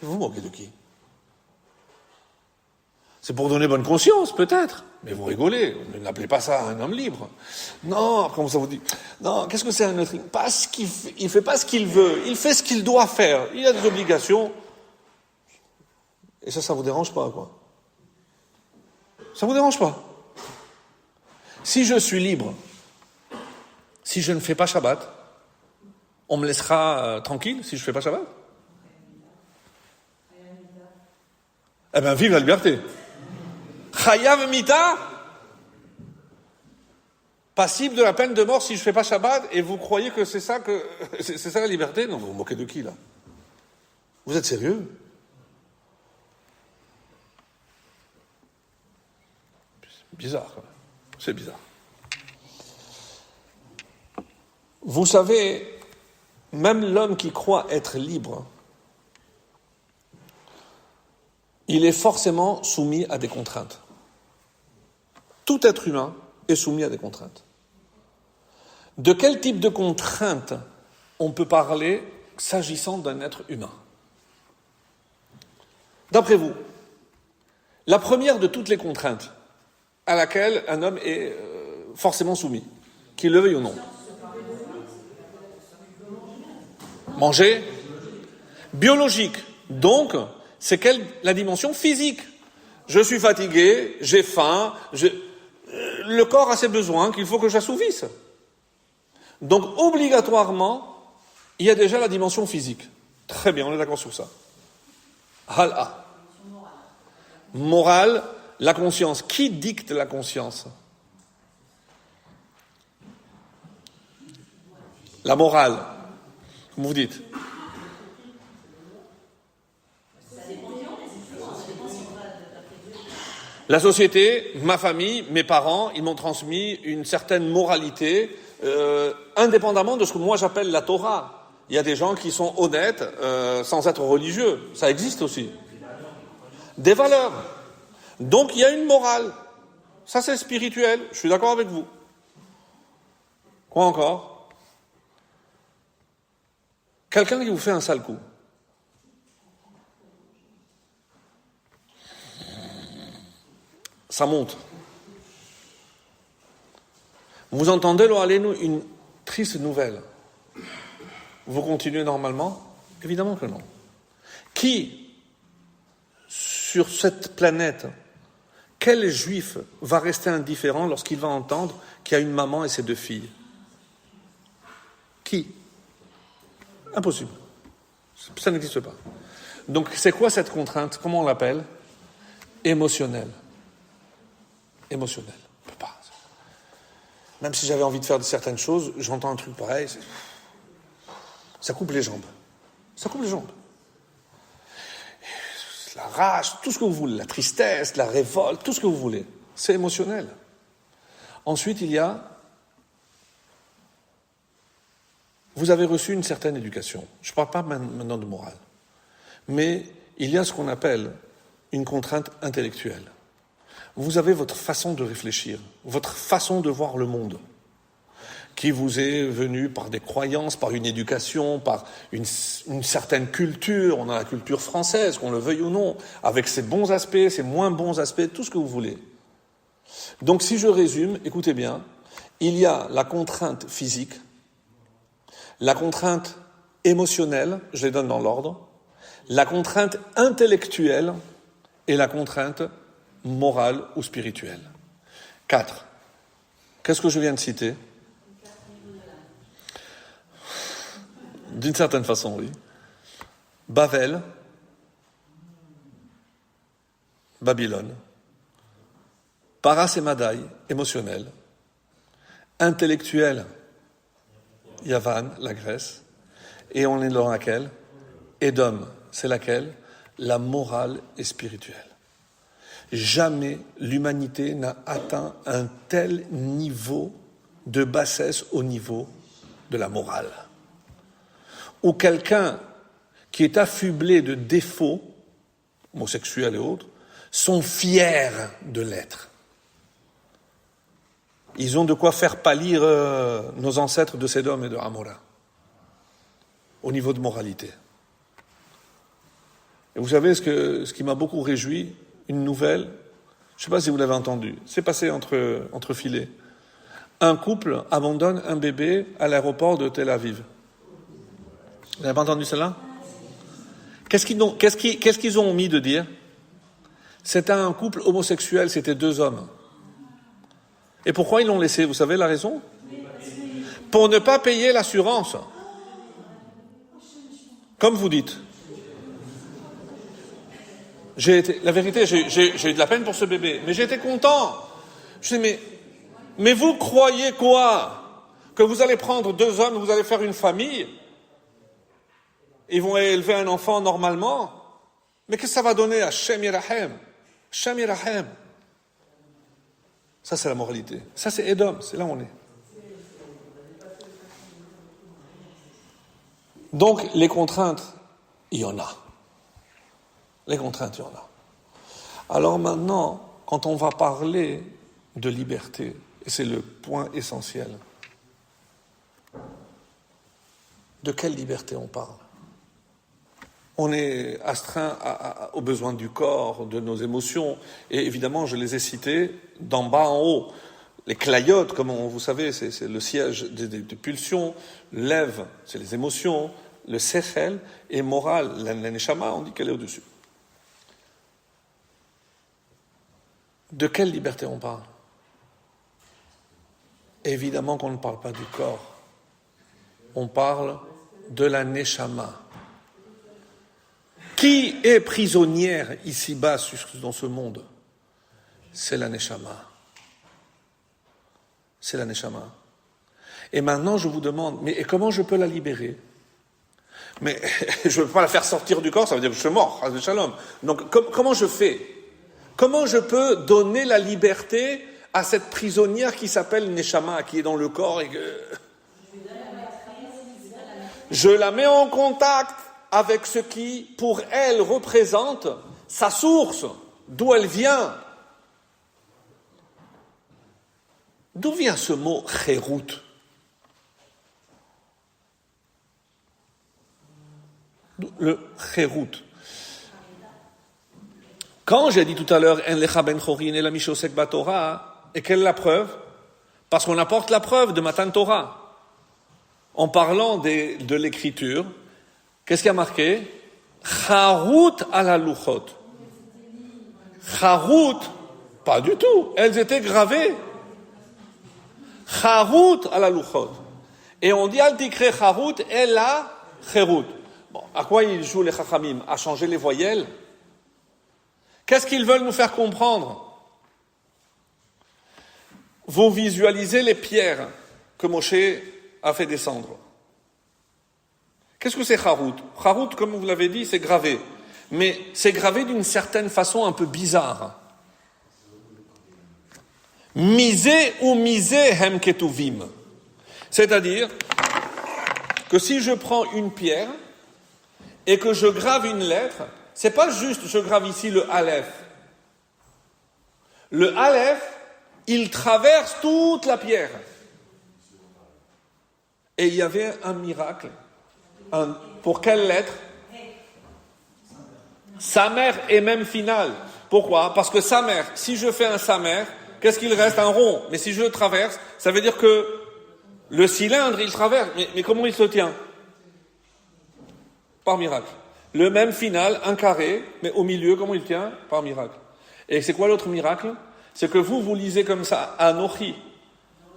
Vous vous moquez de qui? C'est pour donner bonne conscience, peut-être. Mais vous rigolez. Ne l'appelez pas ça un homme libre. Non, comme ça vous dit. Non, qu'est-ce que c'est un être libre? Parce qu'il il fait pas ce qu'il veut. Il fait ce qu'il doit faire. Il a des obligations. Et ça vous dérange pas, quoi? Ça vous dérange pas? Si je suis libre, si je ne fais pas Shabbat, on me laissera tranquille si je ne fais pas Shabbat? Eh bien, vive la liberté. Chayav mita, passible de la peine de mort si je ne fais pas Shabbat, et vous croyez que c'est ça la liberté? Non, vous vous moquez de qui, là? Vous êtes sérieux? C'est bizarre, quand même. C'est bizarre. Vous savez, même l'homme qui croit être libre, il est forcément soumis à des contraintes. Tout être humain est soumis à des contraintes. De quel type de contraintes on peut parler s'agissant d'un être humain? D'après vous, la première de toutes les contraintes à laquelle un homme est forcément soumis, qu'il le veuille ou non. Manger? Biologique. Donc, c'est quelle la dimension physique? Je suis fatigué, j'ai faim, le corps a ses besoins qu'il faut que j'assouvisse. Donc, obligatoirement, il y a déjà la dimension physique. Très bien, on est d'accord sur ça. Hal'a. Morale, la conscience. Qui dicte la conscience? La morale. Comme vous dites. La société, ma famille, mes parents, ils m'ont transmis une certaine moralité, indépendamment de ce que moi j'appelle la Torah. Il y a des gens qui sont honnêtes sans être religieux. Ça existe aussi. Des valeurs. Donc il y a une morale. Ça c'est spirituel. Je suis d'accord avec vous. Quoi encore? Quelqu'un qui vous fait un sale coup. Ça monte. Vous entendez, lo allez-nous, une triste nouvelle. Vous continuez normalement? Évidemment que non. Qui, sur cette planète, quel juif va rester indifférent lorsqu'il va entendre qu'il y a une maman et ses 2 filles? Qui? Impossible. Ça n'existe pas. Donc, c'est quoi cette contrainte? Comment on l'appelle? Émotionnelle. Émotionnelle. On peut pas. Même si j'avais envie de faire certaines choses, j'entends un truc pareil, ça coupe les jambes. Ça coupe les jambes. La rage, tout ce que vous voulez, la tristesse, la révolte, tout ce que vous voulez. C'est émotionnel. Ensuite, il y a... Vous avez reçu une certaine éducation. Je ne parle pas maintenant de morale. Mais il y a ce qu'on appelle une contrainte intellectuelle. vous avez votre façon de réfléchir, votre façon de voir le monde, qui vous est venue par des croyances, par une éducation, par une certaine culture. On a la culture française, qu'on le veuille ou non, avec ses bons aspects, ses moins bons aspects, tout ce que vous voulez. Donc si je résume, écoutez bien, il y a la contrainte physique, la contrainte émotionnelle, je les donne dans l'ordre, la contrainte intellectuelle et la contrainte morale ou spirituelle. 4. Qu'est-ce que je viens de citer ? D'une certaine façon, oui. Bavel, Babylone, Parasémadaï, émotionnel, intellectuel, Yavan, la Grèce, et on est dans laquelle ? Édom, c'est laquelle ? La morale et spirituelle. Jamais l'humanité n'a atteint un tel niveau de bassesse au niveau de la morale. Ou quelqu'un qui est affublé de défauts, homosexuels et autres, sont fiers de l'être. Ils ont de quoi faire pâlir nos ancêtres de Sédom et de Amora, au niveau de moralité. Et vous savez ce qui m'a beaucoup réjoui, une nouvelle, je ne sais pas si vous l'avez entendu, c'est passé entre filets. Un couple abandonne un bébé à l'aéroport de Tel Aviv. Vous n'avez pas entendu cela ? Qu'est-ce qu'ils ont omis de dire ? C'était un couple homosexuel, c'était 2 hommes. Et pourquoi ils l'ont laissé ? Vous savez la raison ? Pour ne pas payer l'assurance. Comme vous dites. La vérité, j'ai eu de la peine pour ce bébé, mais j'étais content. Je dis, mais vous croyez quoi ? Que vous allez prendre 2 hommes, vous allez faire une famille ? Ils vont élever un enfant normalement. Mais qu'est-ce que ça va donner à Shem Yirahem ? Shem Yirahem. Ça, c'est la moralité. Ça, c'est Édom. C'est là où on est. Donc, les contraintes, il y en a. Les contraintes, il y en a. Alors maintenant, quand on va parler de liberté, et c'est le point essentiel, de quelle liberté on parle ? On est astreint aux besoins du corps, de nos émotions, et évidemment, je les ai cités d'en bas en haut. Les clayotes, comme vous savez, c'est le siège des pulsions, l'ève, c'est les émotions, le sechel, et moral, la neshama, on dit qu'elle est au-dessus. De quelle liberté on parle ? Évidemment qu'on ne parle pas du corps. On parle de la neshama. Qui est prisonnière ici-bas dans ce monde ? C'est la neshama. C'est la neshama. Et maintenant, je vous demande, mais comment je peux la libérer ? Mais je ne peux pas la faire sortir du corps, ça veut dire que je suis mort, shalom. Donc, comment je fais ? Comment je peux donner la liberté à cette prisonnière qui s'appelle neshama, qui est dans le corps et que... Je la mets en contact avec ce qui, pour elle, représente sa source, d'où elle vient. D'où vient ce mot « chérout » ? Le chérout. Quand j'ai dit tout à l'heure « En lecha ben chorin et la mishosek batorah » et quelle est la preuve ? Parce qu'on apporte la preuve de Matan Torah. En parlant de l'écriture, qu'est-ce qui a marqué ? Charut à la luchot. Charut, pas du tout. Elles étaient gravées. Charut à la luchot. Et on dit al tikre charut et la cherut. Bon, à quoi ils jouent les chachamim ? À changer les voyelles. Qu'est-ce qu'ils veulent nous faire comprendre ? Vous visualisez les pierres que Moshe a fait descendre. Qu'est-ce que c'est Charut ? Charut, comme vous l'avez dit, c'est gravé. Mais c'est gravé d'une certaine façon un peu bizarre. Misé ou misé hem ketuvim. C'est-à-dire que si je prends une pierre et que je grave une lettre, c'est pas juste je grave ici le Aleph. Le Aleph, il traverse toute la pierre. Et il y avait un miracle. Pour quelle lettre? Samer est même finale. Pourquoi? Parce que Samer, si je fais un Samer, qu'est-ce qu'il reste? Un rond. Mais si je le traverse, ça veut dire que le cylindre, il traverse. Mais comment il se tient? Par miracle. Le même final, un carré, mais au milieu, comment il tient? Par miracle. Et c'est quoi l'autre miracle? C'est que vous lisez comme ça, Anochi.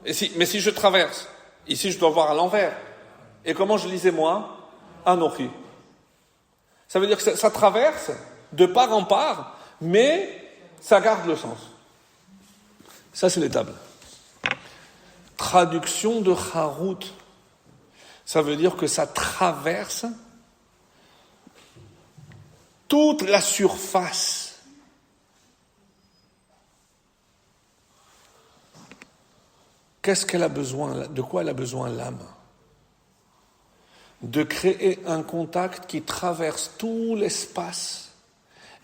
Mais si je traverse, ici je dois voir à l'envers. Et comment je lisais moi? Anochi. Ça veut dire que ça traverse de part en part, mais ça garde le sens. Ça, c'est les tables. Traduction de Harut. Ça veut dire que ça traverse toute la surface. Qu'est-ce qu'elle a besoin? De quoi elle a besoin l'âme? De créer un contact qui traverse tout l'espace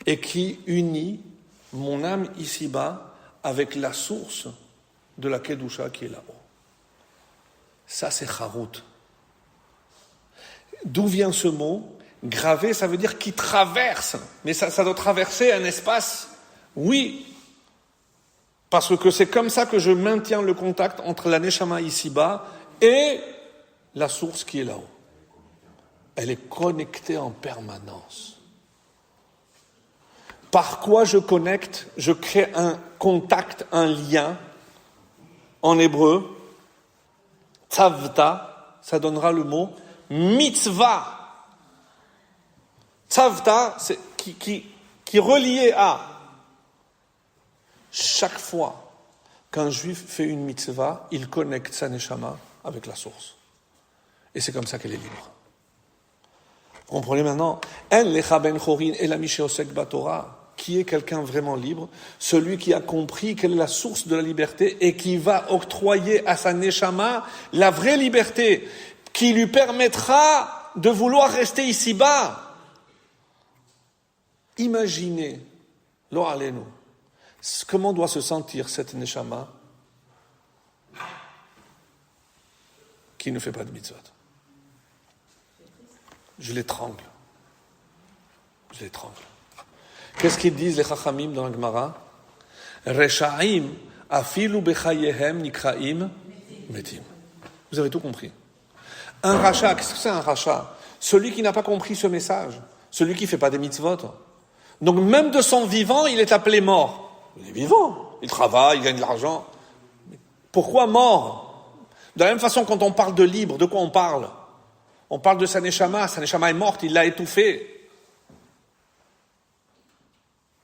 et qui unit mon âme ici-bas avec la source de la Kedusha qui est là-haut. Ça, c'est Harut. D'où vient ce mot? Gravé, ça veut dire qui traverse. Mais ça doit traverser un espace. Oui. Parce que c'est comme ça que je maintiens le contact entre la Neshama ici-bas et la source qui est là-haut. Elle est connectée en permanence. Par quoi je connecte? Je crée un contact, un lien. En hébreu, tzavta, ça donnera le mot mitzvah. Tzavta, c'est qui est relié à. Chaque fois qu'un juif fait une mitzvah, il connecte sa neshama avec la source. Et c'est comme ça qu'elle est libre. Vous comprenez maintenant? En lecha ben chorin elami sheosek batorah. Qui est quelqu'un vraiment libre? Celui qui a compris quelle est la source de la liberté et qui va octroyer à sa neshama la vraie liberté qui lui permettra de vouloir rester ici-bas. Imaginez, lo alenu, comment doit se sentir cette neshama qui ne fait pas de mitzvot. Je l'étrangle. Je l'étrangle. Qu'est-ce qu'ils disent les Chachamim dans la Gemara? Reshaim afilu bechayehem nikraim metim. Vous avez tout compris. Un rachat, qu'est-ce que c'est un rachat? Celui qui n'a pas compris ce message, celui qui ne fait pas des mitzvot. Donc même de son vivant, il est appelé mort. Il est vivant, il travaille, il gagne de l'argent. Pourquoi mort? De la même façon, quand on parle de libre, de quoi on parle? On parle de sa neshama est morte, il l'a étouffée.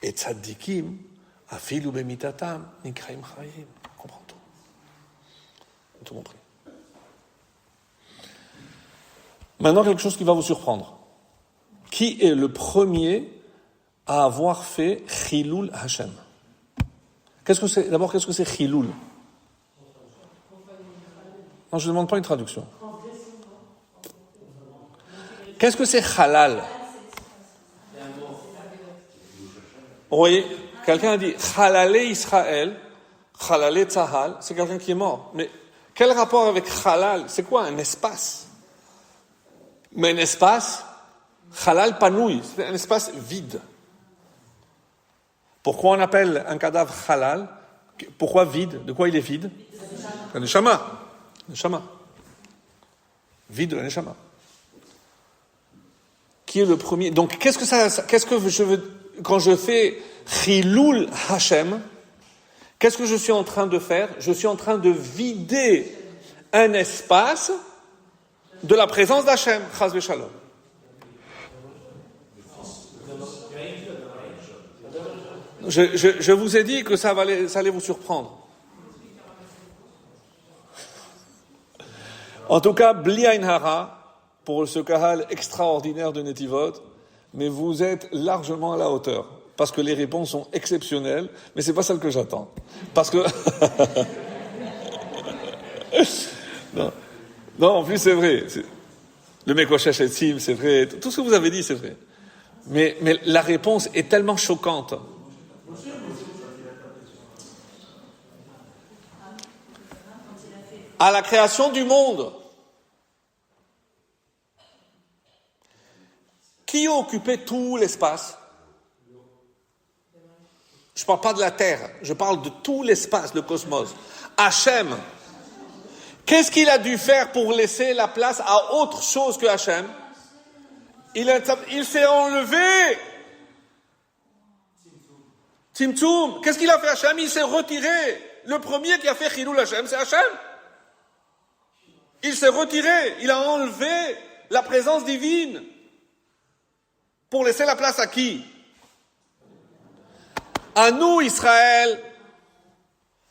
Et tzaddikim, afilu bemitatam, nikraim chayim. On comprend tout. On a tout compris. Maintenant, quelque chose qui va vous surprendre. Qui est le premier à avoir fait Chilul Hashem? D'abord, qu'est-ce que c'est Chilul? Non, je ne demande pas une traduction. Qu'est-ce que c'est Halal? Vous voyez, quelqu'un a dit Halalé Israël, Halalé Tzahal, c'est quelqu'un qui est mort. Mais quel rapport avec Halal? C'est quoi un espace? Mais un espace, Halal Panoui, c'est un espace vide. Pourquoi on appelle un cadavre Halal? Pourquoi vide? De quoi il est vide? Un neshama. Neshama. Vide de la neshama. Qui est le premier? Donc, qu'est-ce que je veux, quand je fais Chilul Hashem, qu'est-ce que je suis en train de faire? Je suis en train de vider un espace de la présence d'Hashem, Chas v'Shalom. Je vous ai dit que ça allait vous surprendre. En tout cas, Bli Ain Hara, pour ce kahal extraordinaire de Netivot, mais vous êtes largement à la hauteur. Parce que les réponses sont exceptionnelles, mais c'est pas celle que j'attends. Parce que... non, en plus c'est vrai. Le Mekoshesh Etzim, c'est vrai. Tout ce que vous avez dit, c'est vrai. Mais la réponse est tellement choquante. à la création du monde, qui occupait tout l'espace? Je ne parle pas de la Terre, je parle de tout l'espace, le cosmos. Hachem. Qu'est-ce qu'il a dû faire pour laisser la place à autre chose que Hachem? Il s'est enlevé. Tzimtzum. Qu'est-ce qu'il a fait Hachem? Il s'est retiré. Le premier qui a fait Chilul Hachem, c'est Hachem. Il s'est retiré. Il a enlevé la présence divine. Pour laisser la place à qui? À nous, Israël.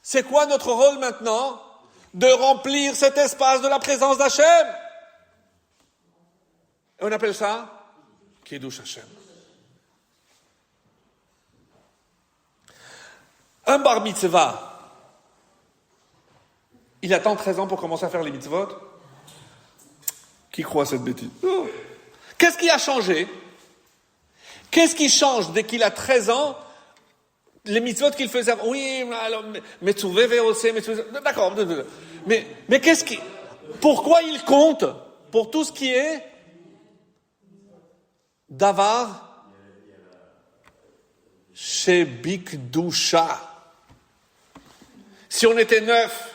C'est quoi notre rôle maintenant? De remplir cet espace de la présence d'Hachem. Et on appelle ça Kiddush Hachem. Un bar mitzvah, il attend 13 ans pour commencer à faire les mitzvot. Qui croit à cette bêtise? Oh. Qu'est-ce qui a changé? Qu'est-ce qui change dès qu'il a 13 ans? Les mitzvot qu'il faisait, oui, alors, d'accord, mais qu'est-ce qui, pourquoi il compte pour tout ce qui est davar chez Bikdusha? Si on était 9,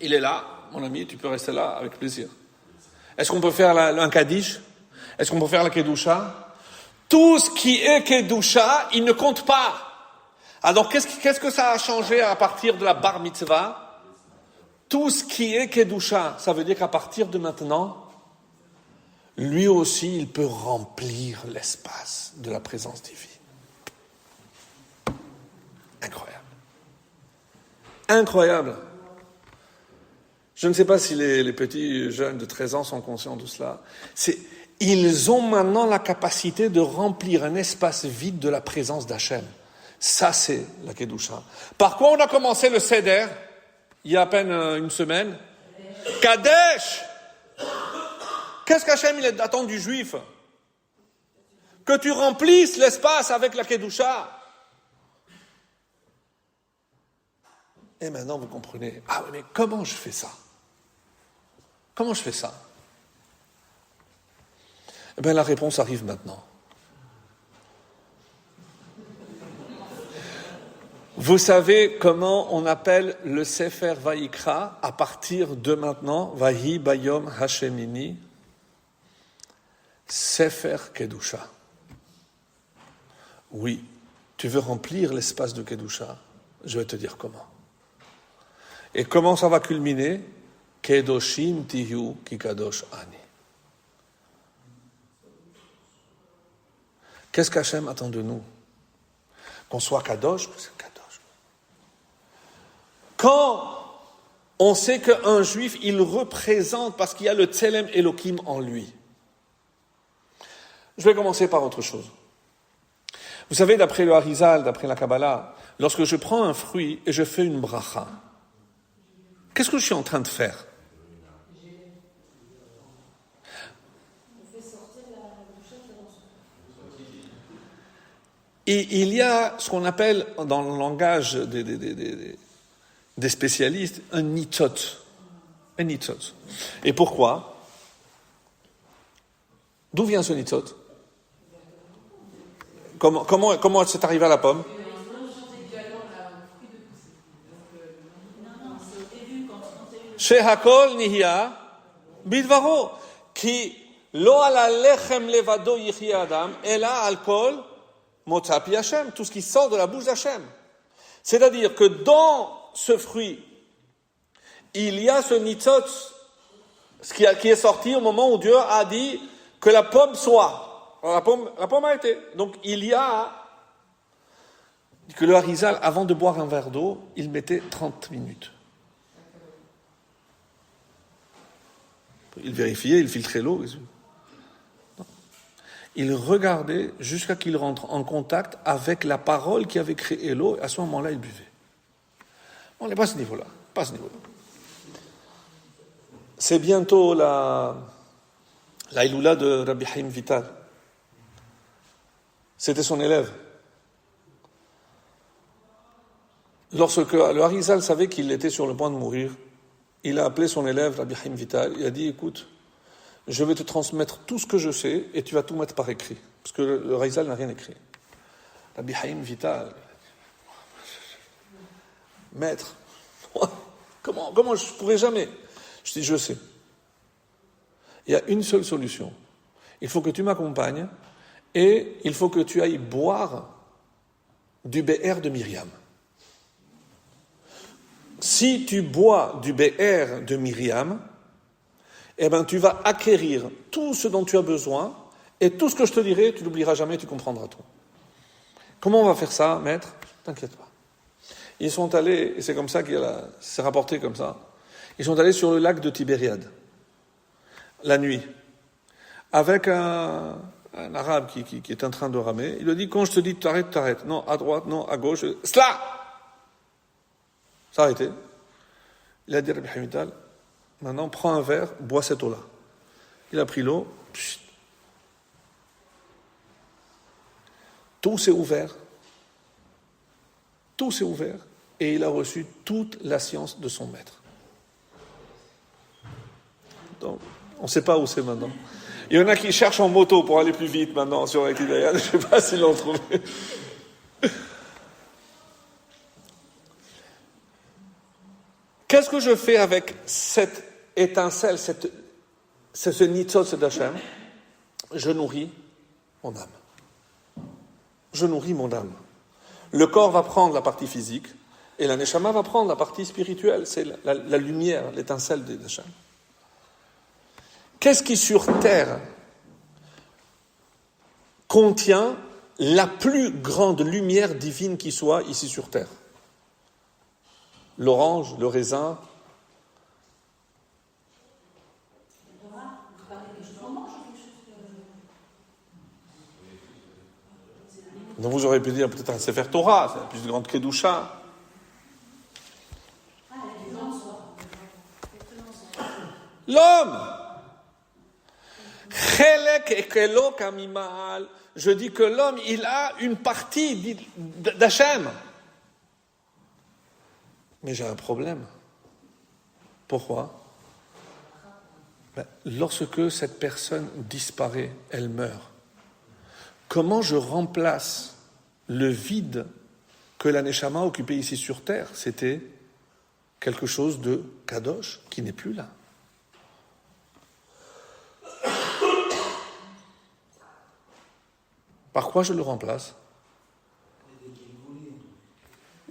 il est là, mon ami, tu peux rester là avec plaisir. Est-ce qu'on peut faire un Kaddish? Est-ce qu'on peut faire la Kedusha? Tout ce qui est Kedusha, il ne compte pas. Alors, qu'est-ce que ça a changé à partir de la bar mitzvah? Tout ce qui est Kedusha, ça veut dire qu'à partir de maintenant, lui aussi, il peut remplir l'espace de la présence divine. Incroyable. Incroyable. Je ne sais pas si les petits jeunes de 13 ans sont conscients de cela. Ils ont maintenant la capacité de remplir un espace vide de la présence d'Hachem. Ça, c'est la Kedusha. Par quoi on a commencé le Seder, il y a à peine une semaine? Kadesh! Qu'est-ce qu'Hachem il attend du juif? Que tu remplisses l'espace avec la Kedusha. Et maintenant, vous comprenez. Ah oui, mais comment je fais ça? Comment je fais ça? Eh bien, la réponse arrive maintenant. Vous savez comment on appelle le Sefer Vayikra à partir de maintenant? Vahi Bayom Hashemini. Sefer Kedusha. Oui, tu veux remplir l'espace de Kedusha? Je vais te dire comment. Et comment ça va culminer? Kedoshim tihu ki kadosh ani. Qu'est-ce qu'Hachem attend de nous? Qu'on soit kadosh, c'est kadosh. Quand on sait qu'un juif, il représente, parce qu'il y a le Tselem Elohim en lui. Je vais commencer par autre chose. Vous savez, d'après le Harizal, d'après la Kabbalah, lorsque je prends un fruit et je fais une bracha, qu'est-ce que je suis en train de faire? Et il y a ce qu'on appelle, dans le langage des spécialistes, un nitzot. Un nitzot. Et pourquoi? D'où vient ce nitzot? Comment c'est arrivé à la pomme? Chez Hakol Nihya Bidvaro, qui lo ala lechem levado yichye adam, ela al kol motzapi Hashem, tout ce qui sort de la bouche d'Hachem. C'est-à-dire que dans ce fruit, il y a ce nitzot, qui est sorti au moment où Dieu a dit que la pomme soit. Alors la pomme a été. Donc il y a que le Harizal, avant de boire un verre d'eau, il mettait 30 minutes. Il vérifiait, il filtrait l'eau. Il regardait jusqu'à qu'il rentre en contact avec la parole qui avait créé l'eau. Et à ce moment-là, il buvait. On n'est pas à ce niveau-là. Pas à ce niveau-là. C'est bientôt la Iloula de Rabbi Haim Vital. C'était son élève. Lorsque le Harizal savait qu'il était sur le point de mourir, il a appelé son élève, Rabbi Haïm Vital, il a dit, écoute, je vais te transmettre tout ce que je sais et tu vas tout mettre par écrit. Parce que le Harizal n'a rien écrit. Rabbi Haïm Vital, maître, comment je pourrais jamais? Je dis, je sais. Il y a une seule solution. Il faut que tu m'accompagnes et il faut que tu ailles boire du BR de Myriam. Si tu bois du BR de Myriam, eh ben, tu vas acquérir tout ce dont tu as besoin et tout ce que je te dirai, tu n'oublieras jamais, tu comprendras tout. Comment on va faire ça, maître? T'inquiète pas. Ils sont allés, et c'est comme ça c'est rapporté comme ça, ils sont allés sur le lac de Tibériade, la nuit, avec un arabe qui est en train de ramer. Il lui dit, quand je te dis t'arrêtes, t'arrêtes. Non, à droite, non, à gauche. Cela! Ça a arrêté. Il a dit, Rabbi Hamidal, maintenant prends un verre, bois cette eau-là. Il a pris l'eau, tout s'est ouvert. Tout s'est ouvert et il a reçu toute la science de son maître. Donc, on ne sait pas où c'est maintenant. Il y en a qui cherchent en moto pour aller plus vite maintenant sur Ektidayat. Je ne sais pas s'ils l'ont trouvé. Qu'est-ce que je fais avec cette étincelle, ce nitzot d'Hachem? Je nourris mon âme. Je nourris mon âme. Le corps va prendre la partie physique et la neshama va prendre la partie spirituelle. C'est la lumière, l'étincelle d'Hachem. Qu'est-ce qui sur terre contient la plus grande lumière divine qui soit ici sur terre? L'orange, le raisin. Donc vous aurez pu dire peut-être un Sefer Torah, c'est la plus grande Kedusha. L'homme. Je dis que l'homme, il a une partie d'Hachem. Mais j'ai un problème. Pourquoi? Lorsque cette personne disparaît, elle meurt. Comment je remplace le vide que la Neshama occupait ici sur terre? C'était quelque chose de kadosh qui n'est plus là. Par quoi je le remplace?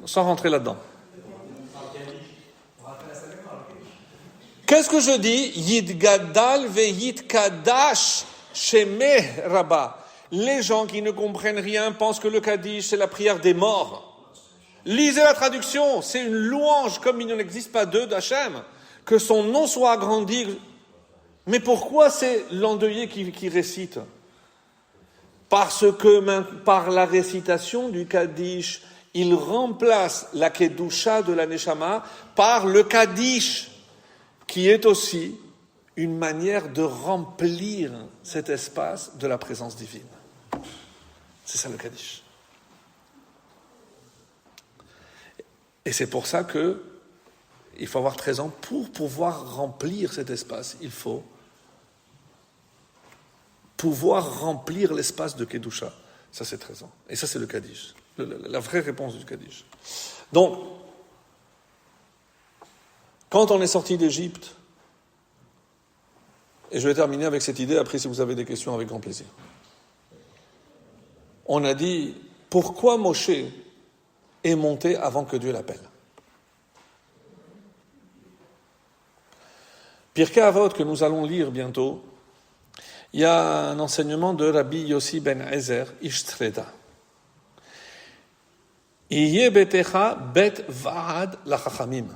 Sans rentrer là-dedans. Qu'est-ce que je dis? Yidgadal ve yidkadash shemeh rabba. Les gens qui ne comprennent rien pensent que le Kaddish, c'est la prière des morts. Lisez la traduction, c'est une louange comme il n'en existe pas deux d'Hachem. Que son nom soit agrandi. Mais pourquoi c'est l'endeuillé qui récite? Parce que par la récitation du Kaddish, il remplace la Kedusha de la Neshama par le Kaddish, qui est aussi une manière de remplir cet espace de la présence divine. C'est ça le Kaddish. Et c'est pour ça que il faut avoir 13 ans pour pouvoir remplir cet espace. Il faut pouvoir remplir l'espace de Kedusha. Ça, c'est 13 ans. Et ça, c'est le Kaddish. La vraie réponse du Kaddish. Donc, quand on est sorti d'Égypte, et je vais terminer avec cette idée, après si vous avez des questions, avec grand plaisir. On a dit, pourquoi Moshe est monté avant que Dieu l'appelle? Pirkei Avot, que nous allons lire bientôt, il y a un enseignement de Rabbi Yossi ben Ezer, Ish Treda. Iye betecha bet va'ad lachachamim.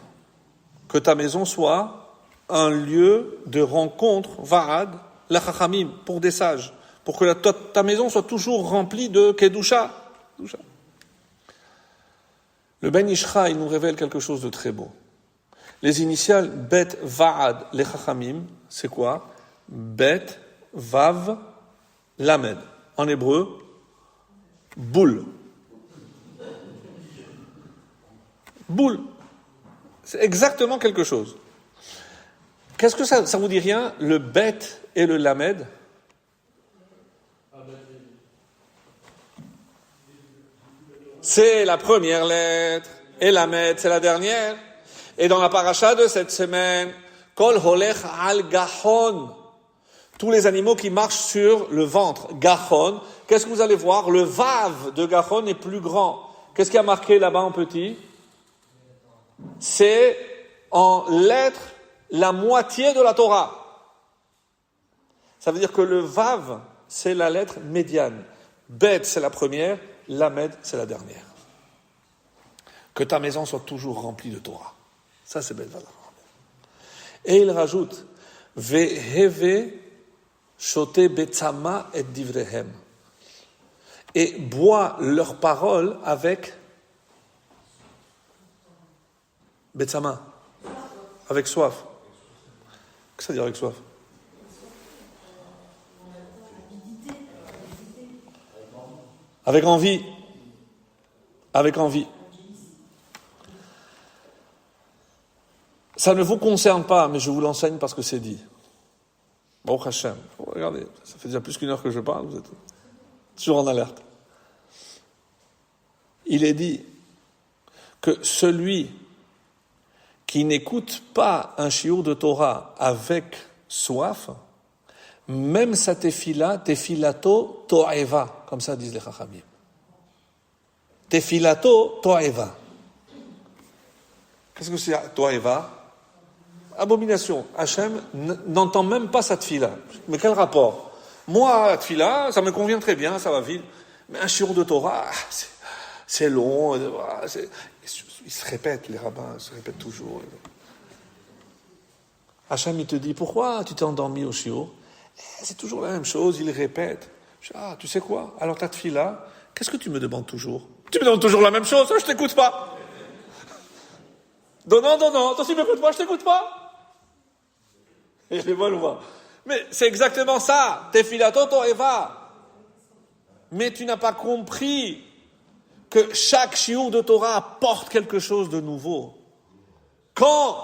Que ta maison soit un lieu de rencontre, va'ad lachachamim, pour des sages. Pour que ta maison soit toujours remplie de kedusha. Le Ben Ishra, il nous révèle quelque chose de très beau. Les initiales bet va'ad lechachamim, c'est quoi? Bet vav lamed. En hébreu, boule. Boule. C'est exactement quelque chose. Qu'est-ce que ça vous dit rien, le bet et le lamed? C'est la première lettre, et lamed, c'est la dernière. Et dans la paracha de cette semaine, kol holech al gahon, tous les animaux qui marchent sur le ventre, gahon, qu'est-ce que vous allez voir? Le vav de gahon est plus grand. Qu'est-ce qui a marqué là-bas en petit? C'est en lettres la moitié de la Torah. Ça veut dire que le vav, c'est la lettre médiane. Bet, c'est la première, lamed, c'est la dernière. Que ta maison soit toujours remplie de Torah. Ça, c'est Bet Vav. Et il rajoute, Veheve shote betzama et divrehem. Et bois leurs paroles avec betzama, avec soif. Qu'est-ce que ça veut dire avec soif? Avec envie. Avec envie. Ça ne vous concerne pas, mais je vous l'enseigne parce que c'est dit. Bon, Hachem, regardez, ça fait déjà plus qu'une heure que je parle, vous êtes toujours en alerte. Il est dit que celui qui n'écoute pas un shiur de Torah avec soif, même sa tefilato to'eva, comme ça disent les chachamim. Tefilato to'eva. Qu'est-ce que c'est to'eva? Abomination. Hachem n'entend même pas sa tefila. Mais quel rapport? Moi, la tefila, ça me convient très bien, ça va vite. Mais un shiur de Torah, c'est long. Ils se répètent, les rabbins se répètent toujours. Hachem, il te dit, pourquoi tu t'es endormi au shiur? C'est toujours la même chose, il répète. Tu sais quoi? Alors ta tefila, qu'est-ce que tu me demandes toujours? Tu me demandes toujours la même chose, je t'écoute pas. Non, toi tu m'écoutes pas, je t'écoute pas. Et les voix le voient. Mais c'est exactement ça. Tefilato to'eva. Mais tu n'as pas compris que chaque shiur de Torah apporte quelque chose de nouveau. Quand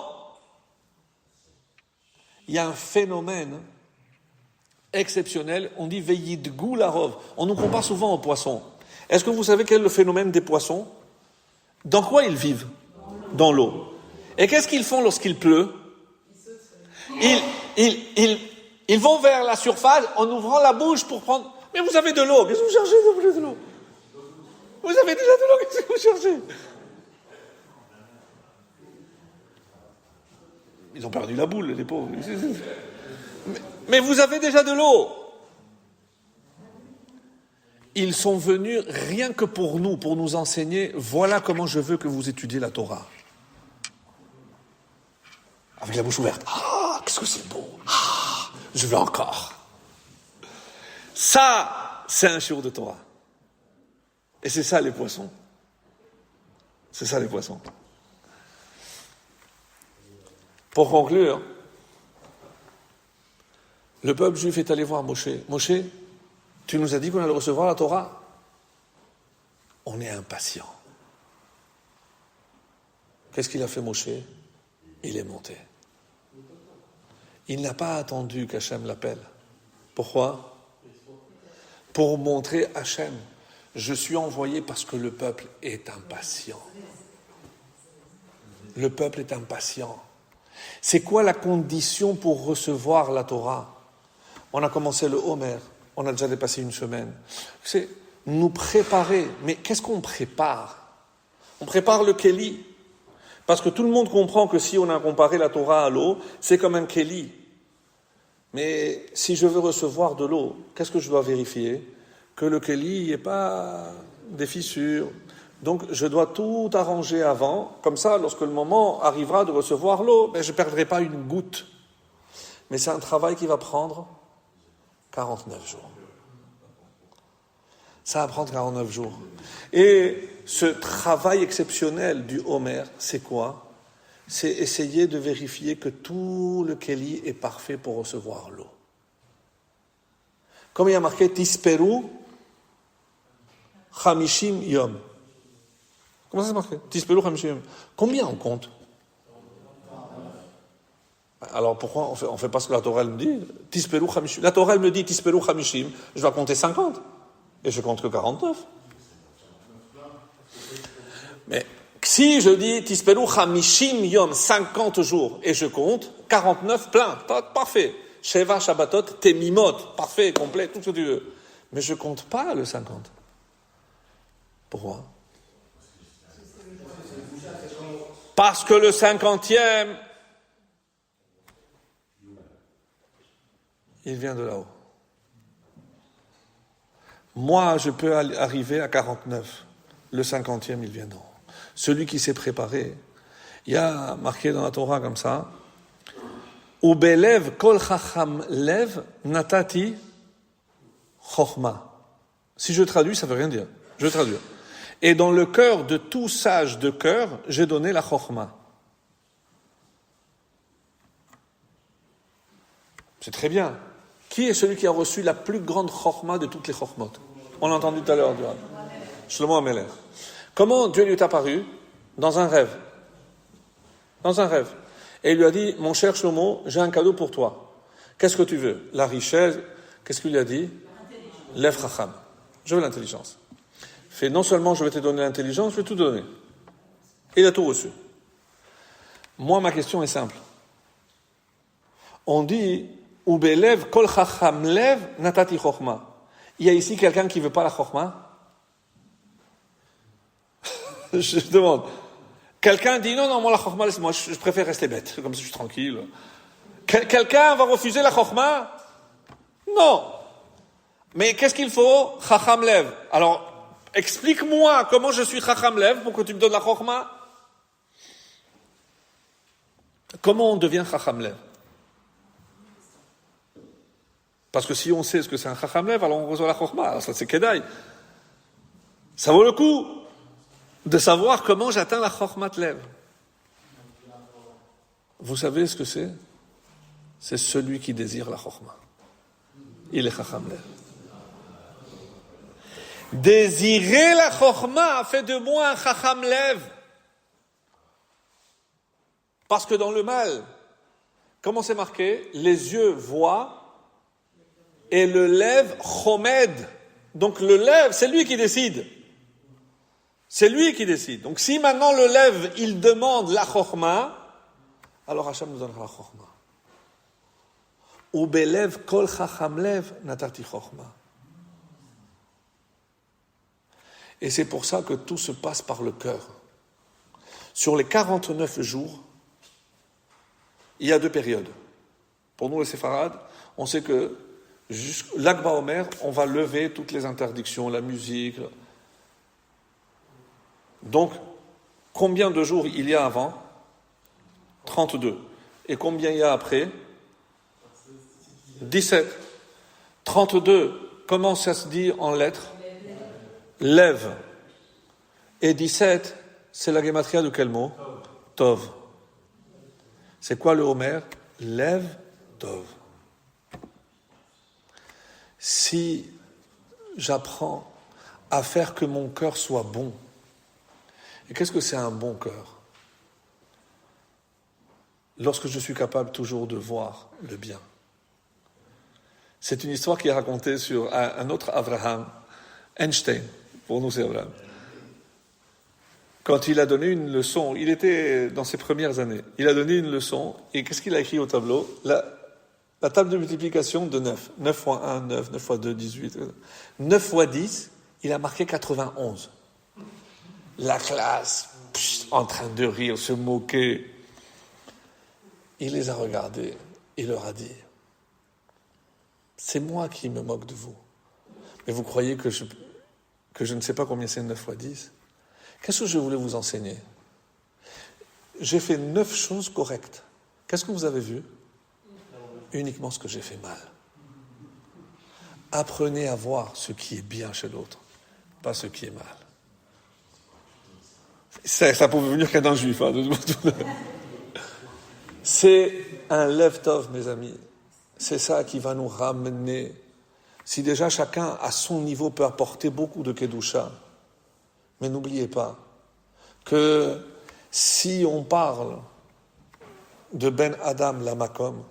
il y a un phénomène exceptionnel, on dit veyidgou larov. On nous compare souvent aux poissons. Est-ce que vous savez quel est le phénomène des poissons? Dans quoi ils vivent? Dans l'eau. Et qu'est-ce qu'ils font lorsqu'il pleut? Ils vont vers la surface en ouvrant la bouche pour prendre... Mais vous avez de l'eau, qu'est-ce que vous cherchez? Vous avez de l'eau. Vous avez déjà de l'eau, qu'est-ce que vous cherchez? Ils ont perdu la boule, les pauvres. Mais vous avez déjà de l'eau. Ils sont venus rien que pour nous enseigner, voilà comment je veux que vous étudiez la Torah. Avec la bouche ouverte. Ah, qu'est-ce que c'est beau. Ah, je veux encore. Ça, c'est un shiur de Torah. Et c'est ça les poissons. C'est ça les poissons. Pour conclure, le peuple juif est allé voir Moshe. Moshe, tu nous as dit qu'on allait recevoir la Torah. On est impatient. Qu'est-ce qu'il a fait Moshe? Il est monté. Il n'a pas attendu qu'Hachem l'appelle. Pourquoi? Pour montrer Hachem, je suis envoyé parce que le peuple est impatient. Le peuple est impatient. C'est quoi la condition pour recevoir la Torah? On a commencé le Homer, on a déjà dépassé une semaine. C'est nous préparer. Mais qu'est-ce qu'on prépare? On prépare le Kéli. Parce que tout le monde comprend que si on a comparé la Torah à l'eau, c'est comme un Kéli. Mais si je veux recevoir de l'eau, qu'est-ce que je dois vérifier? Que le Kéli n'ait pas des fissures. Donc je dois tout arranger avant. Comme ça, lorsque le moment arrivera de recevoir l'eau, je ne perdrai pas une goutte. Mais c'est un travail qui va prendre 49 jours. Ça va prendre 49 jours. Et ce travail exceptionnel du Homer, c'est quoi? C'est essayer de vérifier que tout le Kéli est parfait pour recevoir l'eau. Comme il y a marqué Tisperu Chamishim Yom. Comment ça c'est marqué? Tispelu Hamishim. Combien on compte? Alors pourquoi on fait pas ce que la Torah elle me dit? Tispelu Hamishim. La Torah elle me dit Tispelu Hamishim, je dois compter 50. Et je compte que 49. Mais si je dis Tispelu Hamishim Yom, 50 jours, et je compte 49 plein, parfait. Sheva Shabbatot, Temimot, parfait, complet, tout ce que tu veux. Mais je compte pas le 50. Pourquoi? Parce que le 50e, il vient de là-haut. Moi, je peux arriver à 49. Le 50e, il vient d'en haut. Celui qui s'est préparé, il y a marqué dans la Torah comme ça, Ubelev kol chacham lev natati chochma. Si je traduis, ça veut rien dire. Je vais traduire. Et dans le cœur de tout sage de cœur, j'ai donné la chochma. C'est très bien. Qui est celui qui a reçu la plus grande chochma de toutes les chochmot? On l'a entendu tout à l'heure, Shlomo HaMelech. Comment Dieu lui est apparu? Dans un rêve. Dans un rêve. Et il lui a dit, mon cher Shlomo, j'ai un cadeau pour toi. Qu'est-ce que tu veux? La richesse. Qu'est-ce qu'il lui a dit? Lev Chacham. Je veux l'intelligence. Fait, non seulement je vais te donner l'intelligence, je vais tout donner. Et il a tout reçu. Moi, ma question est simple. On dit, Ubelev kol chacham lev natati chochma. Il y a ici quelqu'un qui ne veut pas la chochma? Je demande. Quelqu'un dit, non, moi la chochma, moi je préfère rester bête, comme ça je suis tranquille. Quelqu'un va refuser la chochma? Non. Mais qu'est-ce qu'il faut? Chacham lev. Alors, explique-moi comment je suis chacham lev pour que tu me donnes la chochma. Comment on devient chacham lev? Parce que si on sait ce que c'est un chacham lev, alors on reçoit la chochma. Alors ça c'est kedaï. Ça vaut le coup de savoir comment j'atteins la chochmat lev. Vous savez ce que c'est? C'est celui qui désire la chochma. Il est chacham lev. Désirer la chochma fait de moi un chacham lev. Parce que dans le mal, comment c'est marqué? Les yeux voient et le lève chomed. Donc le lève, c'est lui qui décide. C'est lui qui décide. Donc si maintenant le lève, il demande la chochma, alors Hachem nous donnera la chochma. Ubelev kol chacham lev natati chochma. Et c'est pour ça que tout se passe par le cœur. Sur les 49 jours, il y a 2 périodes. Pour nous les séfarades, on sait que l'Akba Omer, on va lever toutes les interdictions, la musique. Donc, combien de jours il y a avant? 32. Et combien il y a après? 17. 32, comment ça se dit en lettres? Lève. Et 17, c'est la gématria de quel mot? Tov. C'est quoi le Homer? Lève, Tov. Si j'apprends à faire que mon cœur soit bon, et qu'est-ce que c'est un bon cœur? Lorsque je suis capable toujours de voir le bien. C'est une histoire qui est racontée sur un autre Abraham, Einstein, pour nous c'est Abraham. Quand il a donné une leçon, il était dans ses premières années, il a donné une leçon, et qu'est-ce qu'il a écrit au tableau? La table de multiplication de 9. 9 fois 1, 9, 9 fois 2, 18. 9 fois 10, il a marqué 91. La classe, en train de rire, se moquer. Il les a regardés, il leur a dit, c'est moi qui me moque de vous. Mais vous croyez que je ne sais pas combien c'est 9 fois 10? Qu'est-ce que je voulais vous enseigner? J'ai fait 9 choses correctes. Qu'est-ce que vous avez vu? Uniquement ce que j'ai fait mal. Apprenez à voir ce qui est bien chez l'autre, pas ce qui est mal. Ça pouvait venir qu'à d'un juif. C'est un lev tov, mes amis. C'est ça qui va nous ramener. Si déjà chacun à son niveau peut apporter beaucoup de kedusha, mais n'oubliez pas que si on parle de Ben Adam la Makom,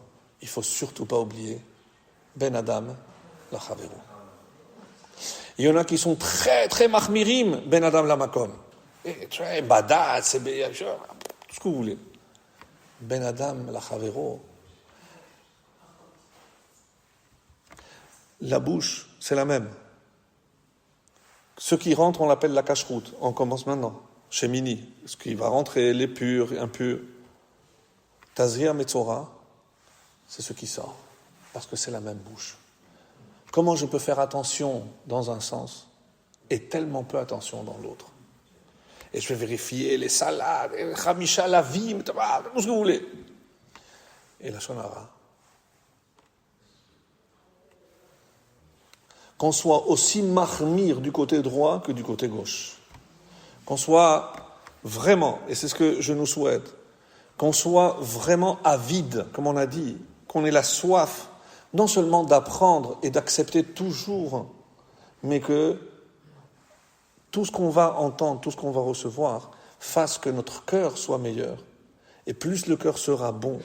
il faut surtout pas oublier Ben Adam la Chavero. Il y en a qui sont très très mahmirim Ben Adam la Makom, et très badat, c'est tout ce que vous voulez. Ben Adam la Chavero, la bouche, c'est la même. Ce qui rentre, on l'appelle la cache-route. On commence maintenant, chez Mini. Ce qui va rentrer, les purs, impurs. Tazria Metzora, c'est ce qui sort. Parce que c'est la même bouche. Comment je peux faire attention dans un sens et tellement peu attention dans l'autre? Et je vais vérifier les salades, les chamisha, la vie, tout ce que vous voulez. Et la shonara. Qu'on soit aussi mahmir du côté droit que du côté gauche. Qu'on soit vraiment, et c'est ce que je nous souhaite, qu'on soit vraiment avide, comme on a dit, qu'on ait la soif, non seulement d'apprendre et d'accepter toujours, mais que tout ce qu'on va entendre, tout ce qu'on va recevoir, fasse que notre cœur soit meilleur. Et plus le cœur sera bon,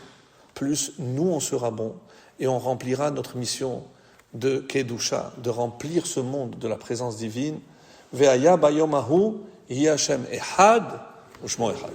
plus nous on sera bon, et on remplira notre mission de Kedusha, de remplir ce monde de la présence divine. Ve'aya bayom hahu, hi Hashem echad, u'shmo echad.